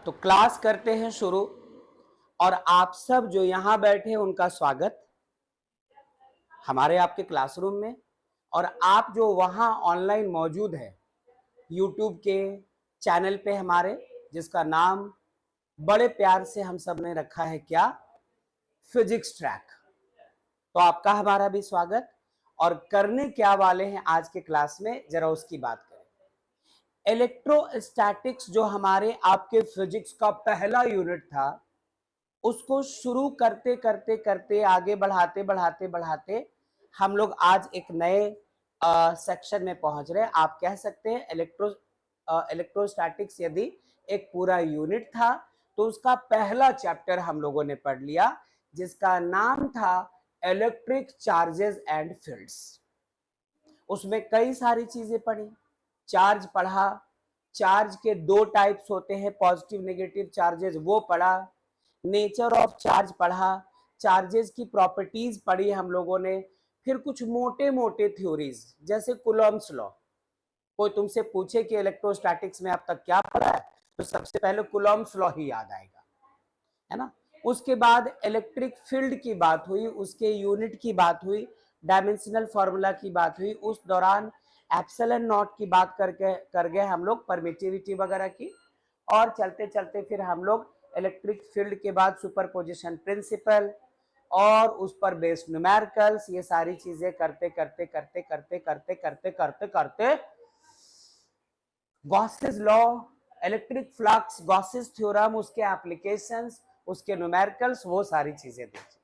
तो क्लास करते हैं शुरू। और आप सब जो यहां बैठे हैं उनका स्वागत हमारे आपके क्लासरूम में। और आप जो वहां ऑनलाइन मौजूद है यूट्यूब के चैनल पे हमारे, जिसका नाम बड़े प्यार से हम सब ने रखा है क्या, फिजिक्स ट्रैक। तो आपका हमारा भी स्वागत। और करने क्या वाले हैं आज के क्लास में, जरा उसकी बात करें। इलेक्ट्रोस्टैटिक्स जो हमारे आपके फिजिक्स का पहला यूनिट था, उसको शुरू करते करते करते आगे बढ़ाते बढ़ाते बढ़ाते हम लोग आज एक नए सेक्शन में पहुंच रहे हैं। आप कह सकते हैं इलेक्ट्रोस्टैटिक्स यदि एक पूरा यूनिट था तो उसका पहला चैप्टर हम लोगों ने पढ़ लिया, जिसका नाम था इलेक्ट्रिक चार्जेस एंड फील्ड्स। उसमें कई सारी चीजें पढ़ी। चार्ज पढ़ा, चार्ज के दो टाइप्स होते हैं, पॉजिटिव नेगेटिव चार्जेस, वो पढ़ा। नेचर ऑफ चार्ज पढ़ा, चार्जेस की प्रॉपर्टीज पढ़ी हम लोगों ने। फिर कुछ मोटे मोटे थ्योरीज जैसे कूलॉम्स लॉ। कोई तुमसे पूछे कि इलेक्ट्रोस्टैटिक्स में अब तक क्या पढ़ा है, तो सबसे पहले कूलॉम्स लॉ ही याद आएगा, है ना। उसके बाद इलेक्ट्रिक फील्ड की बात हुई, उसके यूनिट की बात हुई, डायमेंशनल फॉर्मूला की बात हुई। उस दौरान एप्सिलॉन नॉट की बात कर गए हम लोग, परमिटिविटी वगैरह की। और चलते चलते फिर हम लोग इलेक्ट्रिक फील्ड के बाद सुपरपोजिशन प्रिंसिपल और उस पर बेस्ड न्यूमेरिकल्स, ये सारी चीजें करते करते करते करते करते करते करते करते Gauss's law, electric flux, Gauss's theorem, उसके एप्लीकेशंस, उसके न्यूमेरिकल्स, वो सारी चीजें देखिए।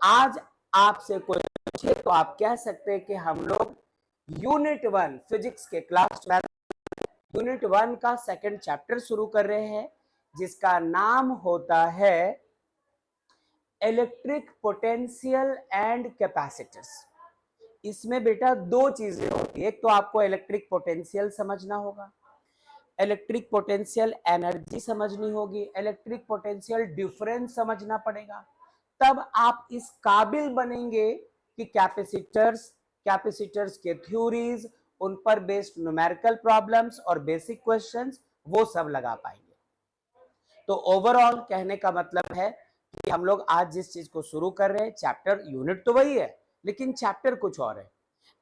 आज आपसे कोई पूछे तो आप कह सकते हैं कि हम लोग यूनिट 1 फिजिक्स के क्लास 12 यूनिट 1 का सेकंड चैप्टर शुरू कर रहे हैं, जिसका नाम होता है इलेक्ट्रिक पोटेंशियल एंड कैपेसिटर्स। इसमें बेटा दो चीजें होती है। एक तो आपको इलेक्ट्रिक पोटेंशियल समझना होगा, इलेक्ट्रिक पोटेंशियल एनर्जी समझनी होगी, इलेक्ट्रिक पोटेंशियल डिफरेंस समझना पड़ेगा। तब आप इस काबिल बनेंगे कि कैपेसिटर्स के थ्योरीज, उन पर बेस्ड न्यूमेरिकल प्रॉब्लम्स और बेसिक क्वेश्चंस, वो सब लगा पाएंगे। तो ओवरऑल कहने का मतलब है कि हम लोग आज जिस चीज को शुरू कर रहे हैं, चैप्टर यूनिट तो वही है लेकिन चैप्टर कुछ और है।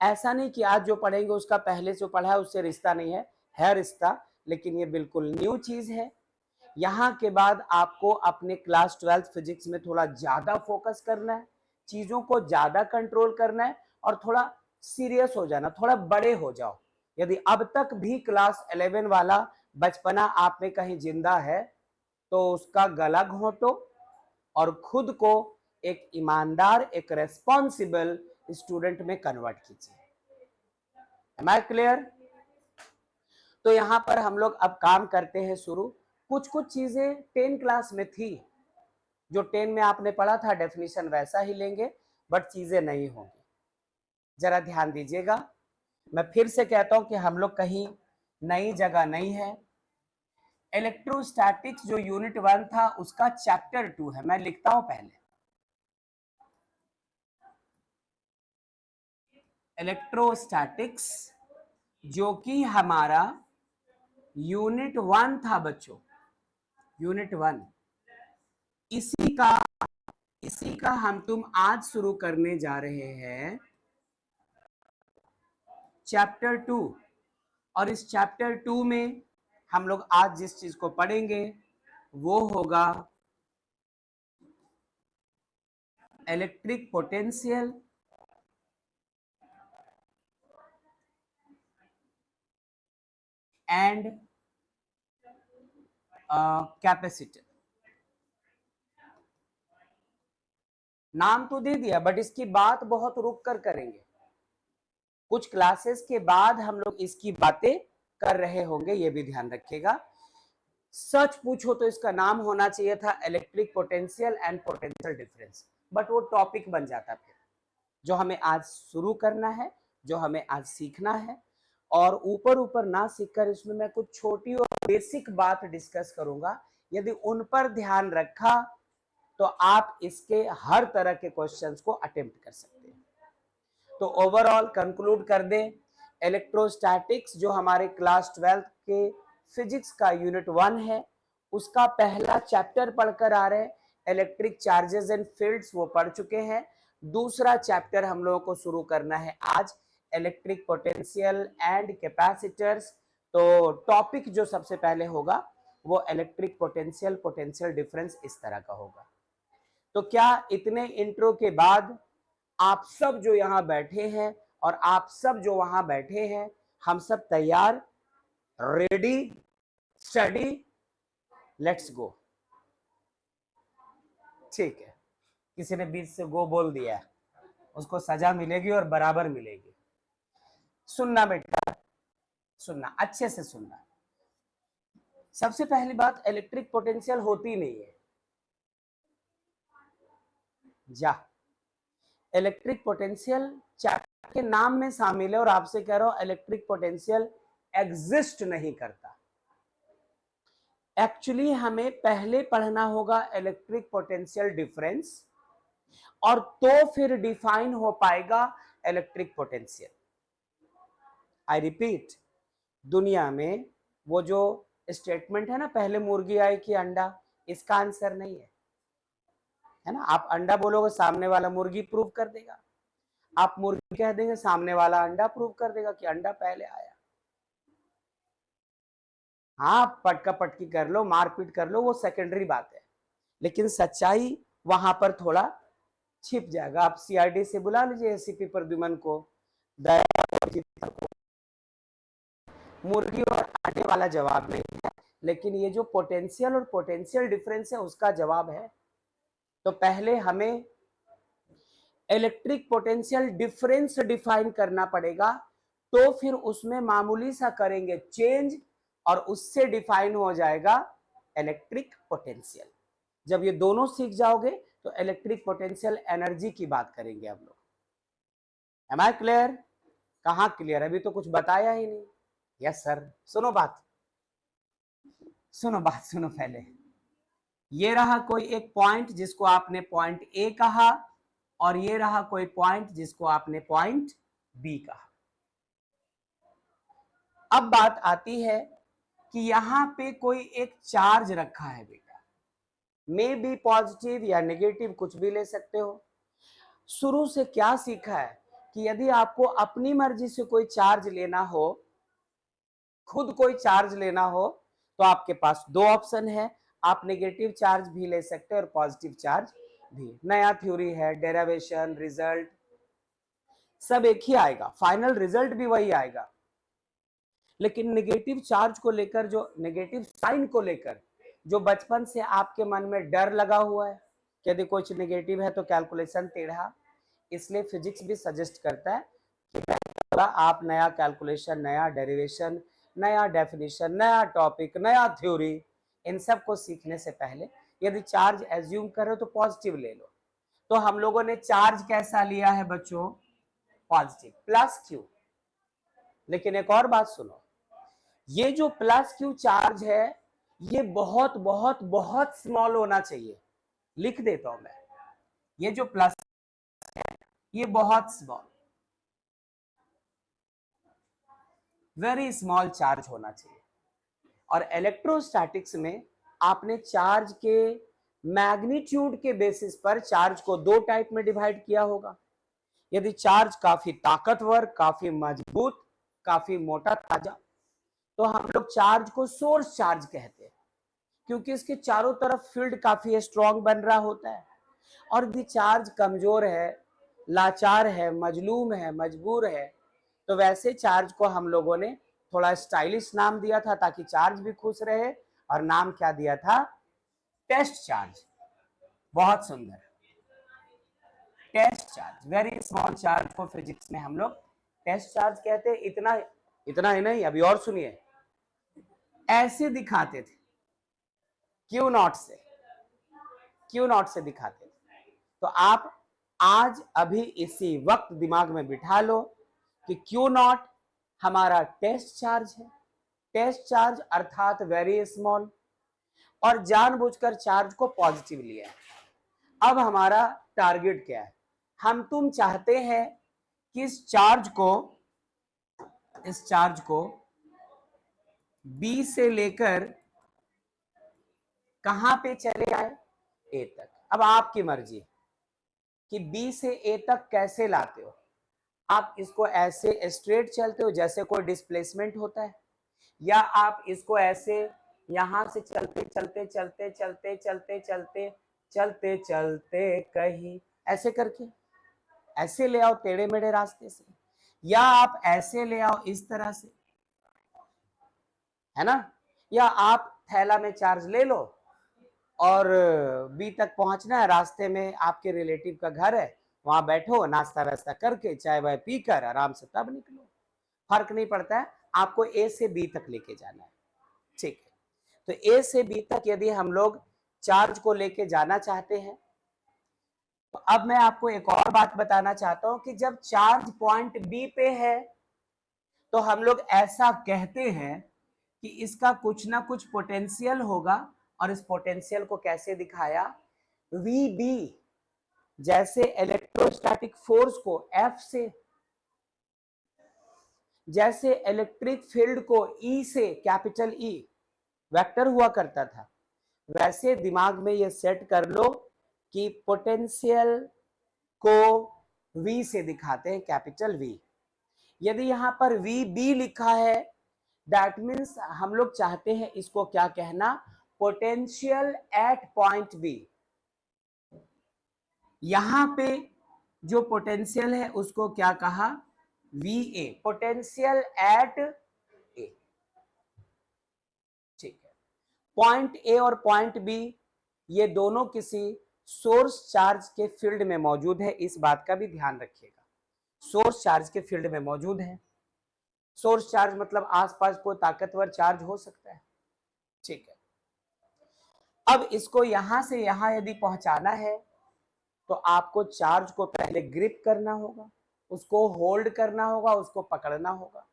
ऐसा नहीं कि आज जो पढ़ेंगे उसका पहले से पढ़ा है उससे रिश्ता नहीं है रिश्ता, लेकिन ये बिल्कुल न्यू चीज है। यहाँ के बाद आपको अपने क्लास 12 फिजिक्स में थोड़ा ज्यादा फोकस करना है, चीजों को ज्यादा कंट्रोल करना है और थोड़ा सीरियस हो जाना, थोड़ा बड़े हो जाओ। यदि अब तक भी क्लास 11 वाला बचपना आप में कहीं जिंदा है तो उसका गला घोंटो और खुद को एक ईमानदार, एक रेस्पॉन्सिबल स्टूडेंट में कन्वर्ट कीजिए। Am I clear? तो यहां पर हम लोग अब काम करते हैं शुरू। कुछ कुछ चीजें 10 क्लास में थी, जो 10 में आपने पढ़ा था डेफिनेशन वैसा ही लेंगे, बट चीजें नहीं होंगी। जरा ध्यान दीजिएगा। मैं फिर से कहता हूं कि हम लोग कहीं नई जगह नहीं है। इलेक्ट्रोस्टैटिक्स जो यूनिट 1 था उसका चैप्टर 2 है। मैं लिखता हूं पहले, इलेक्ट्रोस्टैटिक्स जो कि हमारा यूनिट 1 था बच्चों, यूनिट 1, इसी का हम तुम आज शुरू करने जा रहे हैं चैप्टर 2। और इस चैप्टर 2 में हम लोग आज जिस चीज को पढ़ेंगे वो होगा इलेक्ट्रिक पोटेंशियल एंड कैपेसिटर। नाम तो दे दिया, बट इसकी बात बहुत रुक कर करेंगे। कुछ क्लासेस के बाद हम लोग इसकी बातें कर रहे होंगे, ये भी ध्यान रखिएगा। सच पूछो तो इसका नाम होना चाहिए था electric potential and potential difference, but वो टॉपिक बन जाता फिर। जो हमें आज शुरू करना है, जो हमें आज सीखना है, और ऊपर ऊपर ना सीखकर इसमें मैं कुछ छोटी और बेसिक बात डिस्कस करूंगा। यदि उन पर ध्यान रखा तो आप इसके हर तरह के क्वेश्चंस को अटेम्प्ट कर सकते हैं। तो ओवरऑल कंक्लूड कर दें, इलेक्ट्रोस्टैटिक्स जो हमारे क्लास 12 के फिजिक्स का यूनिट 1 है, उसका पहला चैप्टर पढ़कर आ रहे हैं, इलेक्ट्रिक चार्जेस एंड फील्ड्स, वो पढ़ चुके हैं। दूसरा चैप्टर हम लोगों को शुरू करना है आज, इलेक्ट्रिक पोटेंशियल एंड कैपेसिटर्स। तो टॉपिक जो सबसे पहले होगा वो इलेक्ट्रिक पोटेंशियल, पोटेंशियल डिफरेंस, इस तरह का होगा। तो क्या इतने इंट्रो के बाद आप सब जो यहां बैठे हैं और आप सब जो वहां बैठे हैं, हम सब तैयार, रेडी, स्टडी, लेट्स गो? ठीक है, किसी ने बीच से गो बोल दिया है, उसको सजा मिलेगी और बराबर मिलेगी। सुनना बेटा, सुनना, अच्छे से सुनना। सबसे पहली बात, इलेक्ट्रिक पोटेंशियल होती नहीं है। जा, इलेक्ट्रिक पोटेंशियल चैप्टर के नाम में शामिल है और आपसे कह रहा हूं इलेक्ट्रिक पोटेंशियल एग्जिस्ट नहीं करता। एक्चुअली हमें पहले पढ़ना होगा इलेक्ट्रिक पोटेंशियल डिफरेंस, और तो फिर डिफाइन हो पाएगा इलेक्ट्रिक पोटेंशियल। आई रिपीट, दुनिया में वो जो स्टेटमेंट है ना, पहले मुर्गी आई कि अंडा, इसका आंसर नहीं है ना। आप अंडा बोलोगे, सामने वाला मुर्गी प्रूव कर देगा। आप मुर्गी कह देंगे, सामने वाला अंडा प्रूव कर देगा कि अंडा पहले आया। हाँ, पटका पटकी कर लो, मारपीट कर लो, वो सेकेंडरी बात है, लेकिन सच्चाई वहां पर थोड़ा छिप जाएगा। आप सीआईडी से बुला लीजिए एसीपी प्रद्युमन को, मुर्गी और अंडे वाला जवाब नहीं है, लेकिन ये जो पोटेंशियल और पोटेंशियल डिफरेंस है उसका जवाब है। तो पहले हमें इलेक्ट्रिक पोटेंशियल डिफरेंस डिफाइन करना पड़ेगा, तो फिर उसमें मामूली सा करेंगे चेंज और उससे डिफाइन हो जाएगा इलेक्ट्रिक पोटेंशियल। जब ये दोनों सीख जाओगे तो इलेक्ट्रिक पोटेंशियल एनर्जी की बात करेंगे हम लोग। Am I clear? कहाँ क्लियर? अभी तो कुछ बताया ही नहीं। Yes sir. सुनो बात, सुनो बात, सुनो पहले। ये रहा कोई एक पॉइंट जिसको आपने पॉइंट ए कहा, और ये रहा कोई पॉइंट जिसको आपने पॉइंट बी कहा। अब बात आती है कि यहां पे कोई एक चार्ज रखा है बेटा, मे बी पॉजिटिव या नेगेटिव, कुछ भी ले सकते हो। शुरू से क्या सीखा है कि यदि आपको अपनी मर्जी से कोई चार्ज लेना हो, खुद कोई चार्ज लेना हो, तो आपके पास दो ऑप्शन है। आप नेगेटिव चार्ज भी ले सकते हो और पॉजिटिव चार्ज भी। नया थ्योरी है, डेरिवेशन, रिजल्ट सब एक ही आएगा, फाइनल रिजल्ट भी वही आएगा। लेकिन नेगेटिव चार्ज को लेकर, जो नेगेटिव साइन को लेकर जो बचपन से आपके मन में डर लगा हुआ है कि यदि कुछ नेगेटिव है तो कैलकुलेशन टेढ़ा, इसलिए फिजिक्स भी सजेस्ट करता है कि आप नया कैलकुलेशन, नया डेरिवेशन, नया डेफिनेशन, नया टॉपिक, नया थ्योरी, इन सब को सीखने से पहले यदि चार्ज एज्यूम करो तो पॉजिटिव ले लो। तो हम लोगों ने चार्ज कैसा लिया है बच्चों? Positive, plus Q. लेकिन एक और बात सुनो, ये जो प्लस क्यू चार्ज है ये बहुत बहुत बहुत स्मॉल होना चाहिए। लिख देता हूं मैं, ये जो प्लस है ये बहुत स्मॉल, वेरी स्मॉल चार्ज होना चाहिए। और इलेक्ट्रोस्टैटिक्स में आपने चार्ज के मैग्नीट्यूड के बेसिस पर चार्ज को दो टाइप में डिवाइड किया होगा। यदि चार्ज काफी ताकतवर, काफी मजबूत, काफी मोटा ताजा, तो हम लोग चार्ज को सोर्स चार्ज कहते हैं, क्योंकि इसके चारों तरफ फील्ड काफी स्ट्रांग बन रहा होता है। और यदि चार्ज कमजोर है, लाचार है, मजलूम है, मजबूर है, तो वैसे चार्ज को हम लोगों ने थोड़ा स्टाइलिश नाम दिया था ताकि चार्ज भी खुश रहे, और नाम क्या दिया था? Test charge. बहुत सुंदर, test charge. Very small charge को फिजिक्स में हम लोग टेस्ट चार्ज कहते हैं। इतना ही नहीं, अभी और सुनिए। ऐसे दिखाते थे, क्यू नॉट से दिखाते थे। तो आप आज अभी इसी वक्त दिमाग में बिठा लो कि क्यू नॉट हमारा टेस्ट चार्ज है। टेस्ट चार्ज अर्थात वेरी स्मॉल, और जानबूझकर चार्ज को पॉजिटिव लिया है। अब हमारा टारगेट क्या है? हम तुम चाहते हैं कि इस चार्ज को बी से लेकर कहां पे चले आए, ए तक। अब आपकी मर्जी कि बी से ए तक कैसे लाते हो। आप इसको ऐसे स्ट्रेट चलते हो जैसे कोई डिस्प्लेसमेंट होता है, या आप इसको ऐसे यहां से चलते चलते चलते चलते चलते चलते चलते चलते कहीं ऐसे करके ऐसे ले आओ टेढ़े मेढ़े रास्ते से, या आप ऐसे ले आओ इस तरह से, है ना। या आप थैला में चार्ज ले लो और बी तक पहुंचना है, रास्ते में आपके रिलेटिव का घर है, वहां बैठो नाश्ता वास्ता करके चाय वाय पीकर आराम से तब निकलो, फर्क नहीं पड़ता है। आपको ए से बी तक लेके जाना है, ठीक है। तो ए से बी तक यदि हम लोग चार्ज को लेके जाना चाहते हैं, तो अब मैं आपको एक और बात बताना चाहता हूं कि जब चार्ज पॉइंट बी पे है तो हम लोग ऐसा कहते हैं कि इसका कुछ ना कुछ पोटेंशियल होगा, और इस पोटेंशियल को कैसे दिखाया, वी बी। जैसे इलेक्ट्रोस्टैटिक फोर्स को एफ से, जैसे इलेक्ट्रिक फील्ड को ई से, कैपिटल ई वेक्टर हुआ करता था, वैसे दिमाग में ये सेट कर लो कि पोटेंशियल को वी से दिखाते हैं, कैपिटल वी। यदि यहां पर वी बी लिखा है, दैट मीन्स हम लोग चाहते हैं इसको क्या कहना, पोटेंशियल एट पॉइंट बी। यहां पे जो पोटेंशियल है उसको क्या कहा, वी ए, पोटेंशियल एट ए, ठीक है। पॉइंट ए और पॉइंट बी ये दोनों किसी सोर्स चार्ज के फील्ड में मौजूद है, इस बात का भी ध्यान रखिएगा। सोर्स चार्ज के फील्ड में मौजूद है। सोर्स चार्ज मतलब आसपास कोई ताकतवर चार्ज हो सकता है, ठीक है। अब इसको यहां से यहां यदि पहुंचाना है तो आपको चार्ज को पहले ग्रिप करना होगा, उसको होल्ड करना होगा, उसको पकड़ना होगा।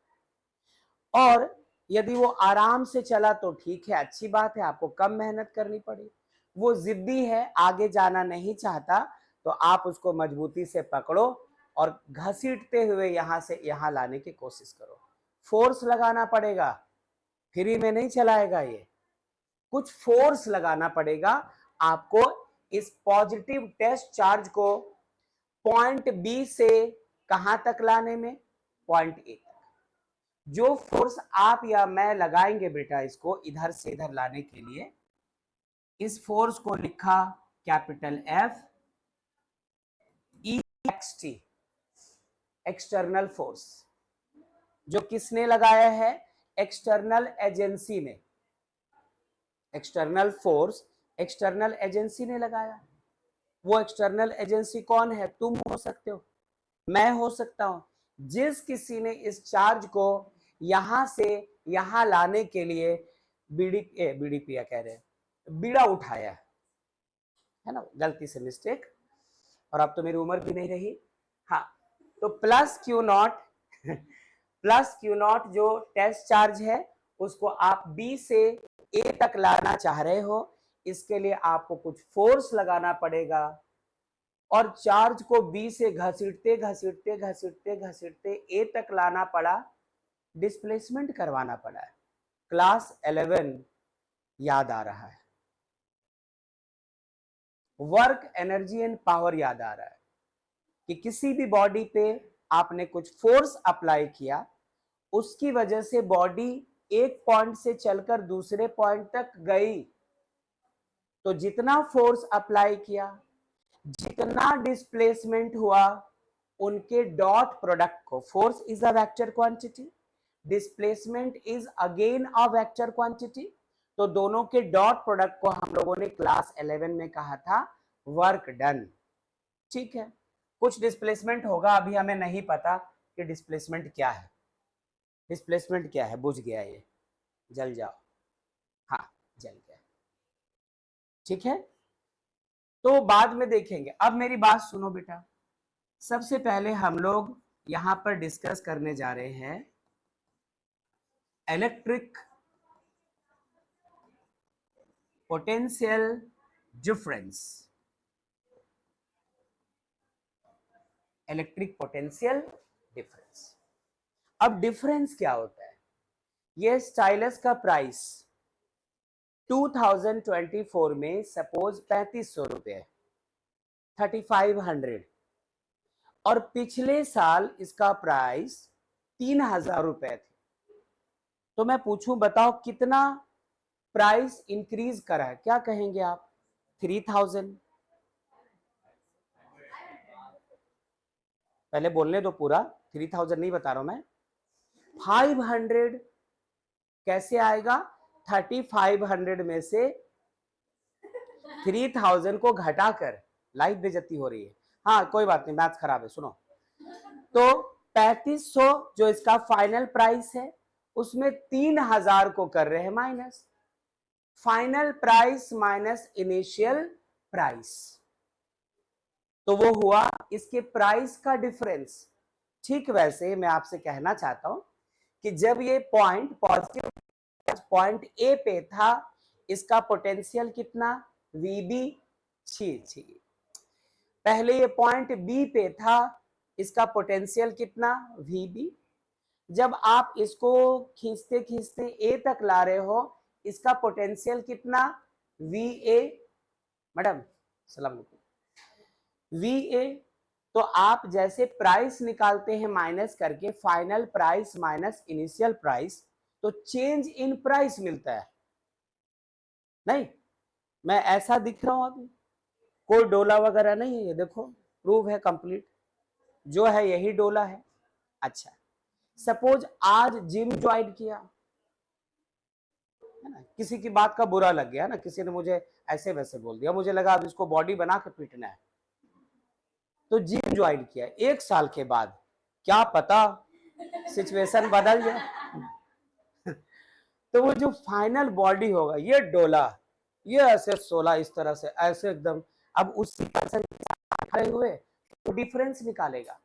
और यदि वो आराम से चला तो ठीक है, अच्छी बात है, आपको कम मेहनत करनी पड़ी। वो जिद्दी है, आगे जाना नहीं चाहता, तो आप उसको मजबूती से पकड़ो और घसीटते हुए यहां से यहां लाने की कोशिश करो। फोर्स लगाना पड़ेगा, फ्री में नहीं चलाएगा ये, कुछ फोर्स लगाना पड़ेगा आपको इस पॉजिटिव टेस्ट चार्ज को पॉइंट बी से कहां तक लाने में, पॉइंट ए तक। जो फोर्स आप या मैं लगाएंगे बेटा इसको इधर से इधर लाने के लिए, इस फोर्स को लिखा capital F E x T, external force. जो किसने लगाया है, एक्सटर्नल एजेंसी ने, एक्सटर्नल फोर्स एक्सटर्नल एजेंसी ने लगाया। वो एक्सटर्नल एजेंसी कौन है, तुम हो सकते हो, मैं हो सकता हूं। जिस किसी ने इस चार्ज को यहां से यहां लाने के लिए बीडीपी कह रहे हैं, बीड़ा उठाया है ना, गलती से मिस्टेक, और अब तो मेरी उम्र भी नहीं रही। हाँ, तो plus Q not plus Q not जो टेस्ट चार्ज है उसको आप बी से ए तक लाना चाह रहे हो, इसके लिए आपको कुछ फोर्स लगाना पड़ेगा, और चार्ज को बी से घसीटते घसीटते घसीटते घसीटते ए तक लाना पड़ा, डिस्प्लेसमेंट करवाना पड़ा है। क्लास 11 याद आ रहा है, वर्क एनर्जी एंड पावर याद आ रहा है कि किसी भी बॉडी पे आपने कुछ फोर्स अप्लाई किया, उसकी वजह से बॉडी एक पॉइंट से चलकर दूसरे पॉइंट तक गई, तो जितना फोर्स अप्लाई किया, जितना डिस्प्लेसमेंट हुआ, उनके डॉट प्रोडक्ट को, force is a vector quantity, displacement is again a vector quantity, तो दोनों के डॉट प्रोडक्ट को हम लोगों ने क्लास 11 में कहा था वर्क डन, ठीक है। कुछ डिस्प्लेसमेंट होगा, अभी हमें नहीं पता कि डिस्प्लेसमेंट क्या है, डिस्प्लेसमेंट क्या है, बुझ गया ये, जल जाओ, हाँ जल गया, ठीक है। तो बाद में देखेंगे, अब मेरी बात सुनो बेटा। सबसे पहले हम लोग यहां पर डिस्कस करने जा रहे हैं electric potential difference, electric potential difference. अब डिफरेंस क्या होता है, ये स्टाइलस का प्राइस 2024 में सपोज 3500 रुपये 3500 और पिछले साल इसका प्राइस 3000 रुपए थे, तो मैं पूछूं बताओ कितना प्राइस इंक्रीज करा है, क्या कहेंगे आप? 3000। पहले बोलने दो पूरा, 3000 नहीं बता रहा हूं मैं। 500 कैसे आएगा? 3500 में से 3000 को घटाकर, लाइव बेइज्जती हो रही है, हाँ कोई बात नहीं, मैथ्स खराब है, सुनो। तो 3500 जो इसका फाइनल प्राइस है, उसमें 3000 को कर रहे हैं minus. Final price minus initial price, तो वो हुआ इसके प्राइस का डिफरेंस। ठीक वैसे मैं आपसे कहना चाहता हूं कि जब ये पॉइंट पॉजिटिव पॉइंट ए पे था, इसका पोटेंशियल कितना? वीबी। छी पहले ये पॉइंट बी पे था, इसका पोटेंशियल कितना? वीबी। जब आप इसको खींचते खींचते ए तक ला रहे हो, इसका पोटेंशियल कितना? V A. मैडम सलाम अलैकुम। V A. तो आप जैसे प्राइस निकालते हैं माइनस करके, final price minus initial price, तो चेंज इन प्राइस मिलता है। नहीं, मैं ऐसा दिख रहा हूं अभी, कोई डोला वगैरह नहीं है, ये देखो प्रूव है कंप्लीट, जो है यही डोला है। अच्छा, सपोज आज जिम ज्वाइन किया है ना, किसी की बात का बुरा लग गया ना, किसी ने मुझे ऐसे वैसे बोल दिया, मुझे लगा अब इसको बॉडी बना के पीटना है, तो जिम ज्वाइन किया। 1 साल के बाद क्या पता सिचुएशन बदल जाए तो वो जो फाइनल बॉडी होगा, ये डोला, ये ऐसे 16 इस तरह से ऐसे एकदम, अब उसी पर्सन खड़े हुए तो डिफरेंस निकालेगा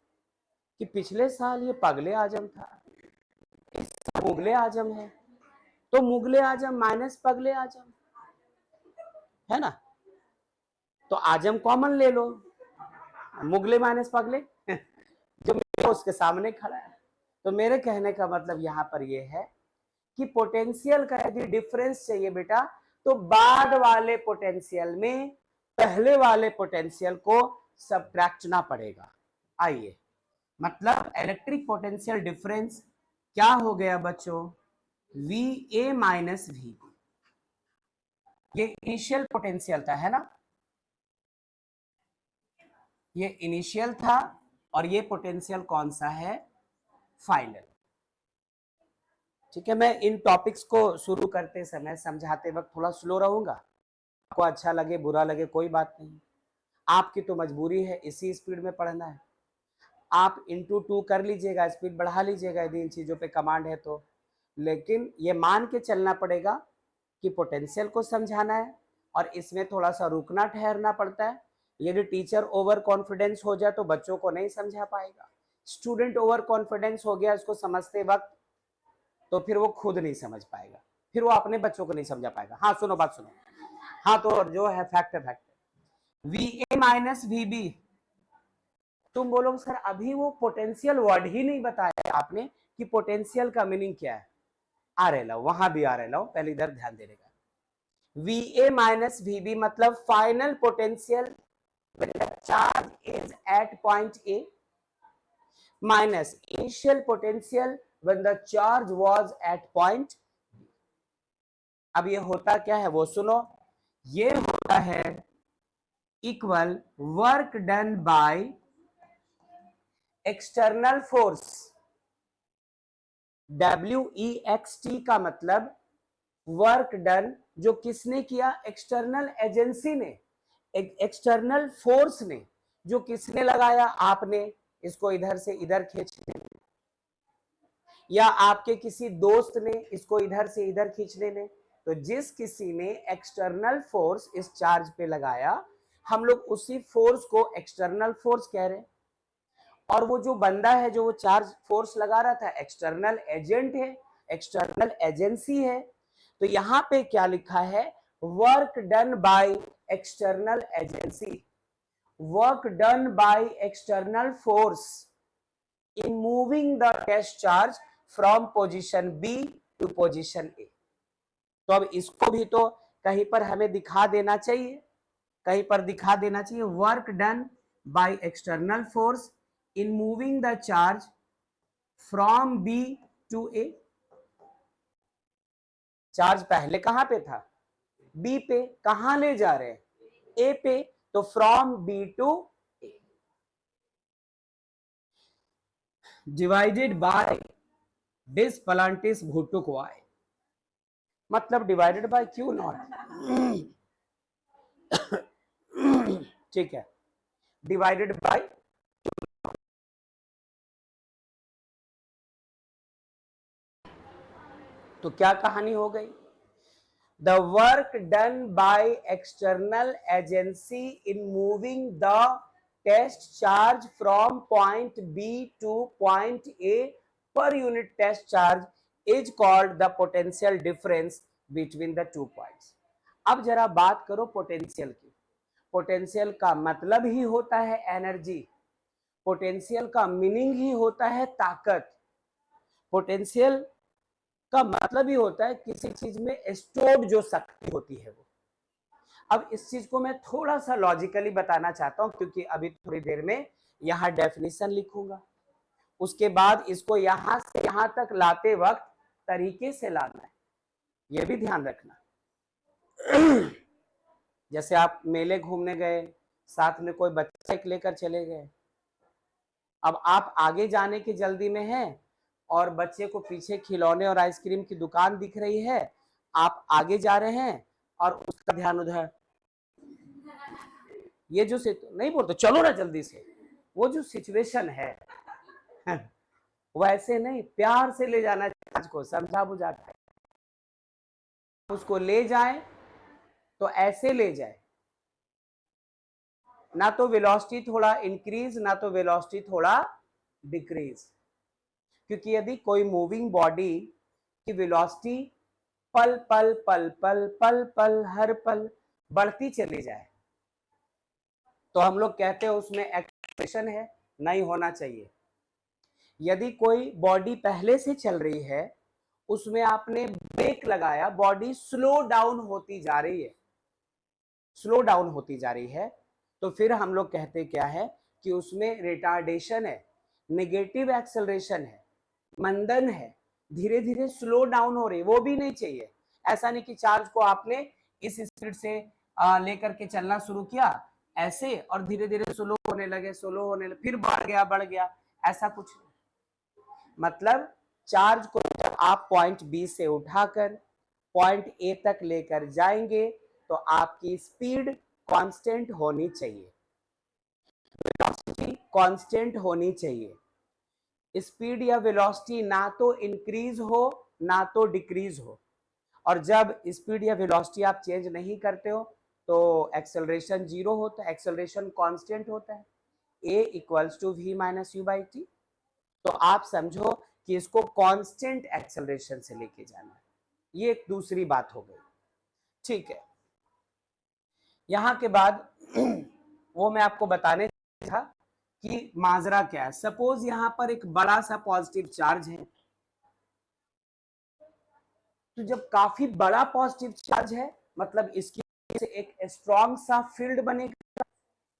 कि पिछले साल ये पगले आजम था, इस साल मुगले आजम है, तो मुगले आजम माइनस पगले आजम है ना, तो आजम कॉमन ले लो, मुगले माइनस पगले जो उसके सामने खड़ा है। तो मेरे कहने का मतलब यहां पर ये है कि पोटेंशियल का यदि डिफरेंस चाहिए बेटा, तो बाद वाले पोटेंशियल में पहले वाले पोटेंशियल को सबट्रैक्टना पड़ेगा। आइए, मतलब इलेक्ट्रिक पोटेंशियल डिफरेंस क्या हो गया बच्चों? V A minus V. ये इनिशियल पोटेंशियल था, है ना, ये इनिशियल था, और ये पोटेंशियल कौन सा है? फाइनल। ठीक है, मैं इन टॉपिक्स को शुरू करते समय समझाते वक्त थोड़ा स्लो रहूंगा, आपको अच्छा लगे बुरा लगे कोई बात नहीं, आपकी तो मजबूरी है इसी स्पीड में पढ़ना है। आप इंटू 2 कर लीजिएगा, स्पीड बढ़ा लीजिएगा यदि इन चीज़ों पे कमांड है तो, लेकिन ये मान के चलना पड़ेगा कि पोटेंशियल को समझाना है और इसमें थोड़ा सा रुकना ठहरना पड़ता है। यदि टीचर ओवर कॉन्फिडेंस हो जाए तो बच्चों को नहीं समझा पाएगा, स्टूडेंट ओवर कॉन्फिडेंस हो गया इसको समझते वक्त तो फिर वो खुद नहीं समझ पाएगा, फिर वो अपने बच्चों को नहीं समझा पाएगा। हाँ सुनो, बात सुनो, हाँ तो जो है फैक्ट है, fact V A minus V B. तुम बोलोगे सर अभी वो पोटेंशियल वर्ड ही नहीं बताया आपने कि पोटेंशियल का मीनिंग क्या है। आ रहे लो, वहां भी आ रहे लो, पहले इधर ध्यान देने का। V A minus V B मतलब final potential charge is at point A minus initial potential when the charge was at point. अब ये होता क्या है वो सुनो, ये होता है equal work done by external force. WEXT का मतलब वर्क डन, जो किसने किया? एक्सटर्नल एजेंसी ने, एक्सटर्नल फोर्स ने, जो किसने लगाया? आपने, इसको इधर से इधर खींचने, या आपके किसी दोस्त ने इसको इधर से इधर खींचने में। तो जिस किसी ने एक्सटर्नल फोर्स इस चार्ज पे लगाया, हम लोग उसी फोर्स को एक्सटर्नल फोर्स कह रहे हैं। और वो जो बंदा है जो वो चार्ज फोर्स लगा रहा था, एक्सटर्नल एजेंट है, एक्सटर्नल एजेंसी है। तो यहां पे क्या लिखा है? Work done by external agency, work done by external force in moving the test charge from position B to position A। तो अब इसको भी तो कहीं पर हमें दिखा देना चाहिए, कहीं पर दिखा देना चाहिए work done by external force in moving the charge from B to A. Charge पहले कहां पे था? बी पे। कहां ले जा रहे हैं? ए पे। तो from B to A divided by डिस प्लांटिस भुट्टुक वाई, मतलब डिवाइडेड बाय क्यू नॉट। ठीक है, डिवाइडेड बाय। तो क्या कहानी हो गई? The work done by external agency in moving the test charge from point B to point A per unit test charge is called the potential difference between the 2 points. अब जरा बात करो potential की। पोटेंशियल का मतलब ही होता है energy, potential का मीनिंग ही होता है ताकत, पोटेंशियल का मतलब ही होता है किसी चीज में स्टोर्ड जो शक्ति होती है वो। अब इस चीज को मैं थोड़ा सा लॉजिकली बताना चाहता हूं, क्योंकि अभी थोड़ी देर में यहां डेफिनेशन लिखूंगा, उसके बाद इसको यहां से यहां तक लाते वक्त तरीके से लाना है, ये भी ध्यान रखना। जैसे आप मेले घूमने गए, साथ में कोई बच्चा लेकर चले गए, अब आप आगे जाने की जल्दी में हैं और बच्चे को पीछे खिलौने और आइसक्रीम की दुकान दिख रही है, आप आगे जा रहे हैं और उसका ध्यान उधर, ये जो नहीं बोलते चलो ना जल्दी से, वो जो सिचुएशन है वैसे नहीं, प्यार से ले जाना चाहिए को, समझा बुझाता है, उसको ले जाए तो ऐसे ले जाए, ना तो वेलोसिटी थोड़ा इंक्रीज ना तो वेलोसिटी थोड़ा डिक्रीज। क्योंकि यदि कोई मूविंग बॉडी की वेलोसिटी पल पल पल पल पल पल हर पल बढ़ती चली जाए तो हम लोग कहते हैं उसमें एक्सेलरेशन है, नहीं होना चाहिए। यदि कोई बॉडी पहले से चल रही है, उसमें आपने ब्रेक लगाया, बॉडी स्लो डाउन होती जा रही है, स्लो डाउन होती जा रही है, तो फिर हम लोग कहते क्या है कि उसमें रिटार्डेशन है, नेगेटिव एक्सेलरेशन है, मंदन है, धीरे धीरे स्लो डाउन हो रही, वो भी नहीं चाहिए। ऐसा नहीं कि चार्ज को आपने इस स्पीड से लेकर के चलना शुरू किया ऐसे और धीरे धीरे स्लो होने लगे, स्लो होने लगे, फिर बढ़ गया, ऐसा कुछ नहीं। मतलब चार्ज को जब आप पॉइंट बी से उठाकर पॉइंट ए तक लेकर जाएंगे तो आपकी स्पीड कांस्टेंट होनी चाहिए, वेलोसिटी कांस्टेंट होनी चाहिए। स्पीड या वेलोसिटी ना तो इंक्रीज हो ना तो डिक्रीज हो, और जब स्पीड या वेलोसिटी आप चेंज नहीं करते हो तो एक्सेलरेशन जीरो होता है, एक्सेलरेशन कांस्टेंट होता है, a equals to v minus u by t. तो आप समझो कि इसको कांस्टेंट एक्सेलरेशन से लेके जाना है, ये एक दूसरी बात हो गई। ठीक है, यहां के बाद वो मैं आपको बताने था कि माजरा क्या है। सपोज यहां पर एक बड़ा सा पॉजिटिव चार्ज है, तो जब काफी बड़ा पॉजिटिव चार्ज है मतलब इसकी से एक स्ट्रॉन्ग सा फील्ड बनेगा,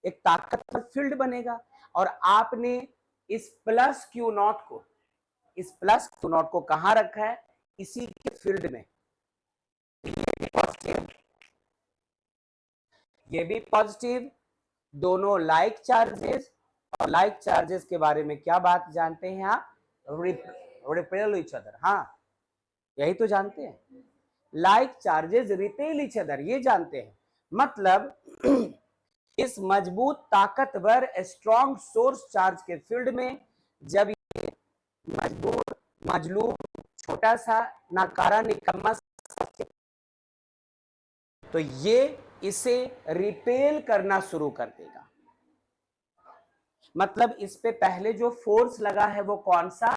एक ताकतवर फील्ड बनेगा, और आपने इस प्लस क्यू नॉट को कहां रखा है? इसी के फील्ड में। ये भी पॉजिटिव, दोनों लाइक चार्जेस, और लाइक चार्जेस के बारे में क्या बात जानते हैं आप? Repel each other. हाँ, यही तो जानते हैं, like charges repel each other, ये जानते हैं। मतलब इस मजबूत ताकतवर स्ट्रॉन्ग सोर्स चार्ज के फील्ड में जब ये मजबूत मजलूम छोटा सा नाकारा निकम्मा तो ये इसे रिपेल करना शुरू कर देगा। मतलब इस पे पहले जो फोर्स लगा है वो कौन सा?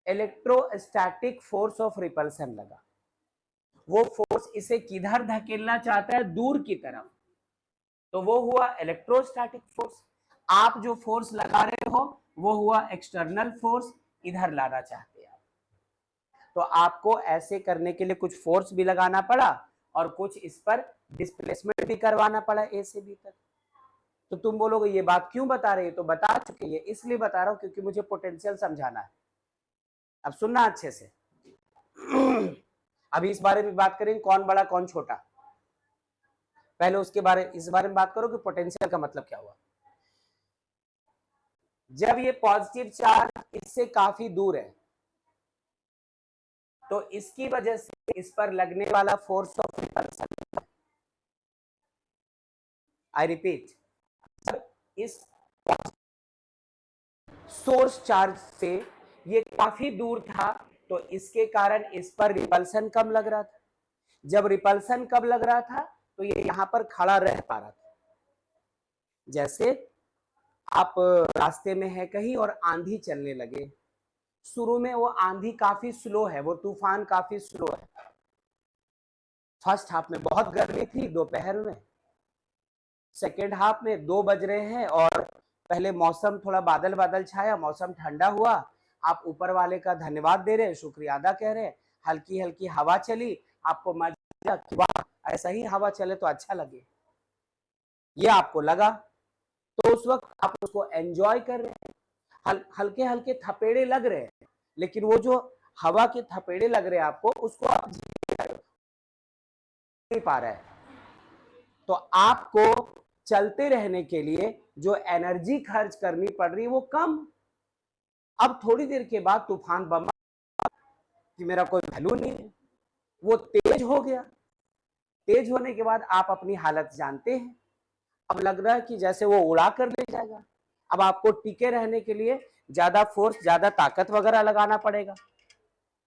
इलेक्ट्रोस्टैटिक फोर्स ऑफ रिपल्सन लगा। वो फोर्स इसे किधर धकेलना चाहता है? दूर की तरफ, तो वो हुआ इलेक्ट्रोस्टैटिक फोर्स। आप जो फोर्स लगा रहे हो वो हुआ एक्सटर्नल फोर्स, इधर लाना चाहते हैं आप। तो आपको ऐसे करने के लिए कुछ फोर्स भी लगाना पड़ा और कुछ इस पर डिस्प्लेसमेंट भी करवाना पड़ा ए से बी तक। तो तुम बोलोगे ये बात क्यों बता रहे हो, तो बता चुके, ये इसलिए बता रहा हूं क्योंकि मुझे पोटेंशियल समझाना है। अब सुनना अच्छे से। अभी इस बारे में बात करेंगे कौन बड़ा कौन छोटा। पहले इस बारे में बात करो कि पोटेंशियल का मतलब क्या हुआ। जब ये पॉजिटिव चार्ज इससे काफी दूर है तो इसकी वजह से इस पर लगने वाला force of repulsion, I repeat, इस सोर्स चार्ज से ये काफी दूर था तो इसके कारण इस पर रिपल्सन कम लग रहा था। जब रिपल्सन कम लग रहा था तो ये यहां पर खड़ा रह पा रहा था। जैसे आप रास्ते में है कहीं और आंधी चलने लगे, शुरू में वो आंधी काफी स्लो है, वो तूफान काफी स्लो है। फर्स्ट हाफ में बहुत गर्मी थी दोपहर में, सेकेंड हाफ में 2 बज रहे हैं और पहले मौसम थोड़ा बादल बादल छाया, मौसम ठंडा हुआ, आप ऊपर वाले का धन्यवाद दे रहे, शुक्रिया अदा कह रहे, हल्की हल्की हवा चली, आपको मजा कि वाह ऐसा ही हवा चले तो अच्छा लगे, ये आपको लगा। तो उस वक्त आप उसको एंजॉय कर रहे हैं, हल्के हल्के थपेड़े लग रहे हैं, लेकिन वो जो हवा के थपेड़े लग रहे हैं आपको, उसको आप नहीं पा रहे हैं। तो आपको चलते रहने के लिए जो एनर्जी खर्च करनी पड़ रही है वो कम। अब थोड़ी देर के बाद तूफान बम कि मेरा कोई वैल्यू नहीं है, वो तेज हो गया। तेज होने के बाद आप अपनी हालत जानते हैं, अब लग रहा है कि जैसे वो उड़ा कर ले जाएगा। अब आपको टिके रहने के लिए ज्यादा फोर्स, ज्यादा ताकत वगैरह लगाना पड़ेगा,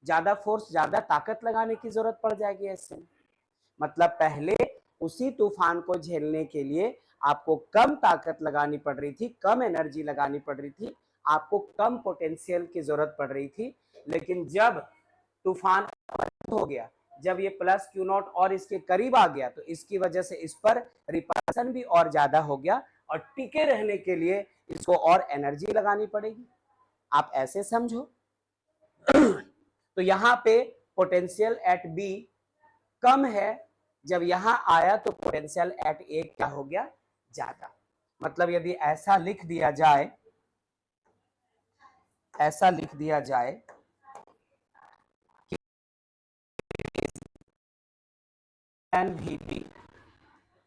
ज्यादा फोर्स, ज्यादा ताकत लगाने की जरूरत पड़ जाएगी ऐसे। मतलब पहले उसी तूफान को झेलने के लिए आपको कम ताकत लगानी पड़ रही थी, कम एनर्जी लगानी पड़ रही थी, आपको कम पोटेंशियल की जरूरत पड़ रही थी। लेकिन जब तूफान हो गया, जब ये प्लस क्यू नॉट और इसके करीब आ गया, तो इसकी वजह से इस पर रिपल्सन भी और ज्यादा हो गया और टिके रहने के लिए इसको और एनर्जी लगानी पड़ेगी। आप ऐसे समझो। तो यहां पे पोटेंशियल एट बी कम है, जब यहां आया तो पोटेंशियल एट ए क्या हो गया, ज्यादा। मतलब यदि ऐसा लिख दिया जाए, ऐसा लिख दिया जाए कि VP,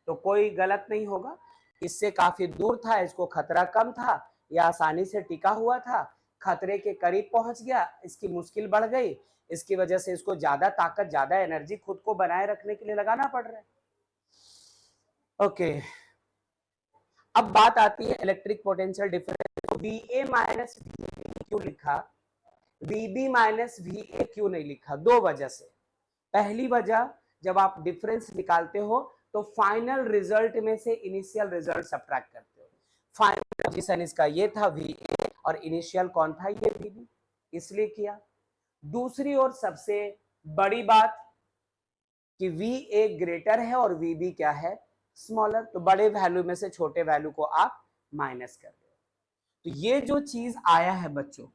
तो कोई गलत नहीं होगा, इससे काफी दूर था, इसको खतरा कम था, यह आसानी से टिका हुआ था, खतरे के करीब पहुंच गया, इसकी मुश्किल बढ़ गई, इसकी वजह से इसको ज्यादा ताकत, ज्यादा एनर्जी खुद को बनाए रखने के लिए लगाना पड़ रहा है। ओके, अब बात आती है इलेक्ट्रिक पोटेंशियल डिफरेंस। तो VA माइनस क्यों लिखा, VB माइनस VA क्यों नहीं लिखा? दो वजह से। पहली वजह, जब आप डिफरेंस निकालते हो तो फाइनल रिजल्ट में से इनिशियल रिजल्ट सब्ट्रैक्ट करते हो। फाइनल पोजीशन इसका ये था VA और इनिशियल कौन था, ये VB, इसलिए किया। दूसरी ओर सबसे बड़ी बात कि VA ग्रेटर है और VB क्या है, स्मॉलर, तो बड़े वैल्यू में से छोटे वैल्यू को आप माइनस कर दो। तो ये जो चीज आया है बच्चों,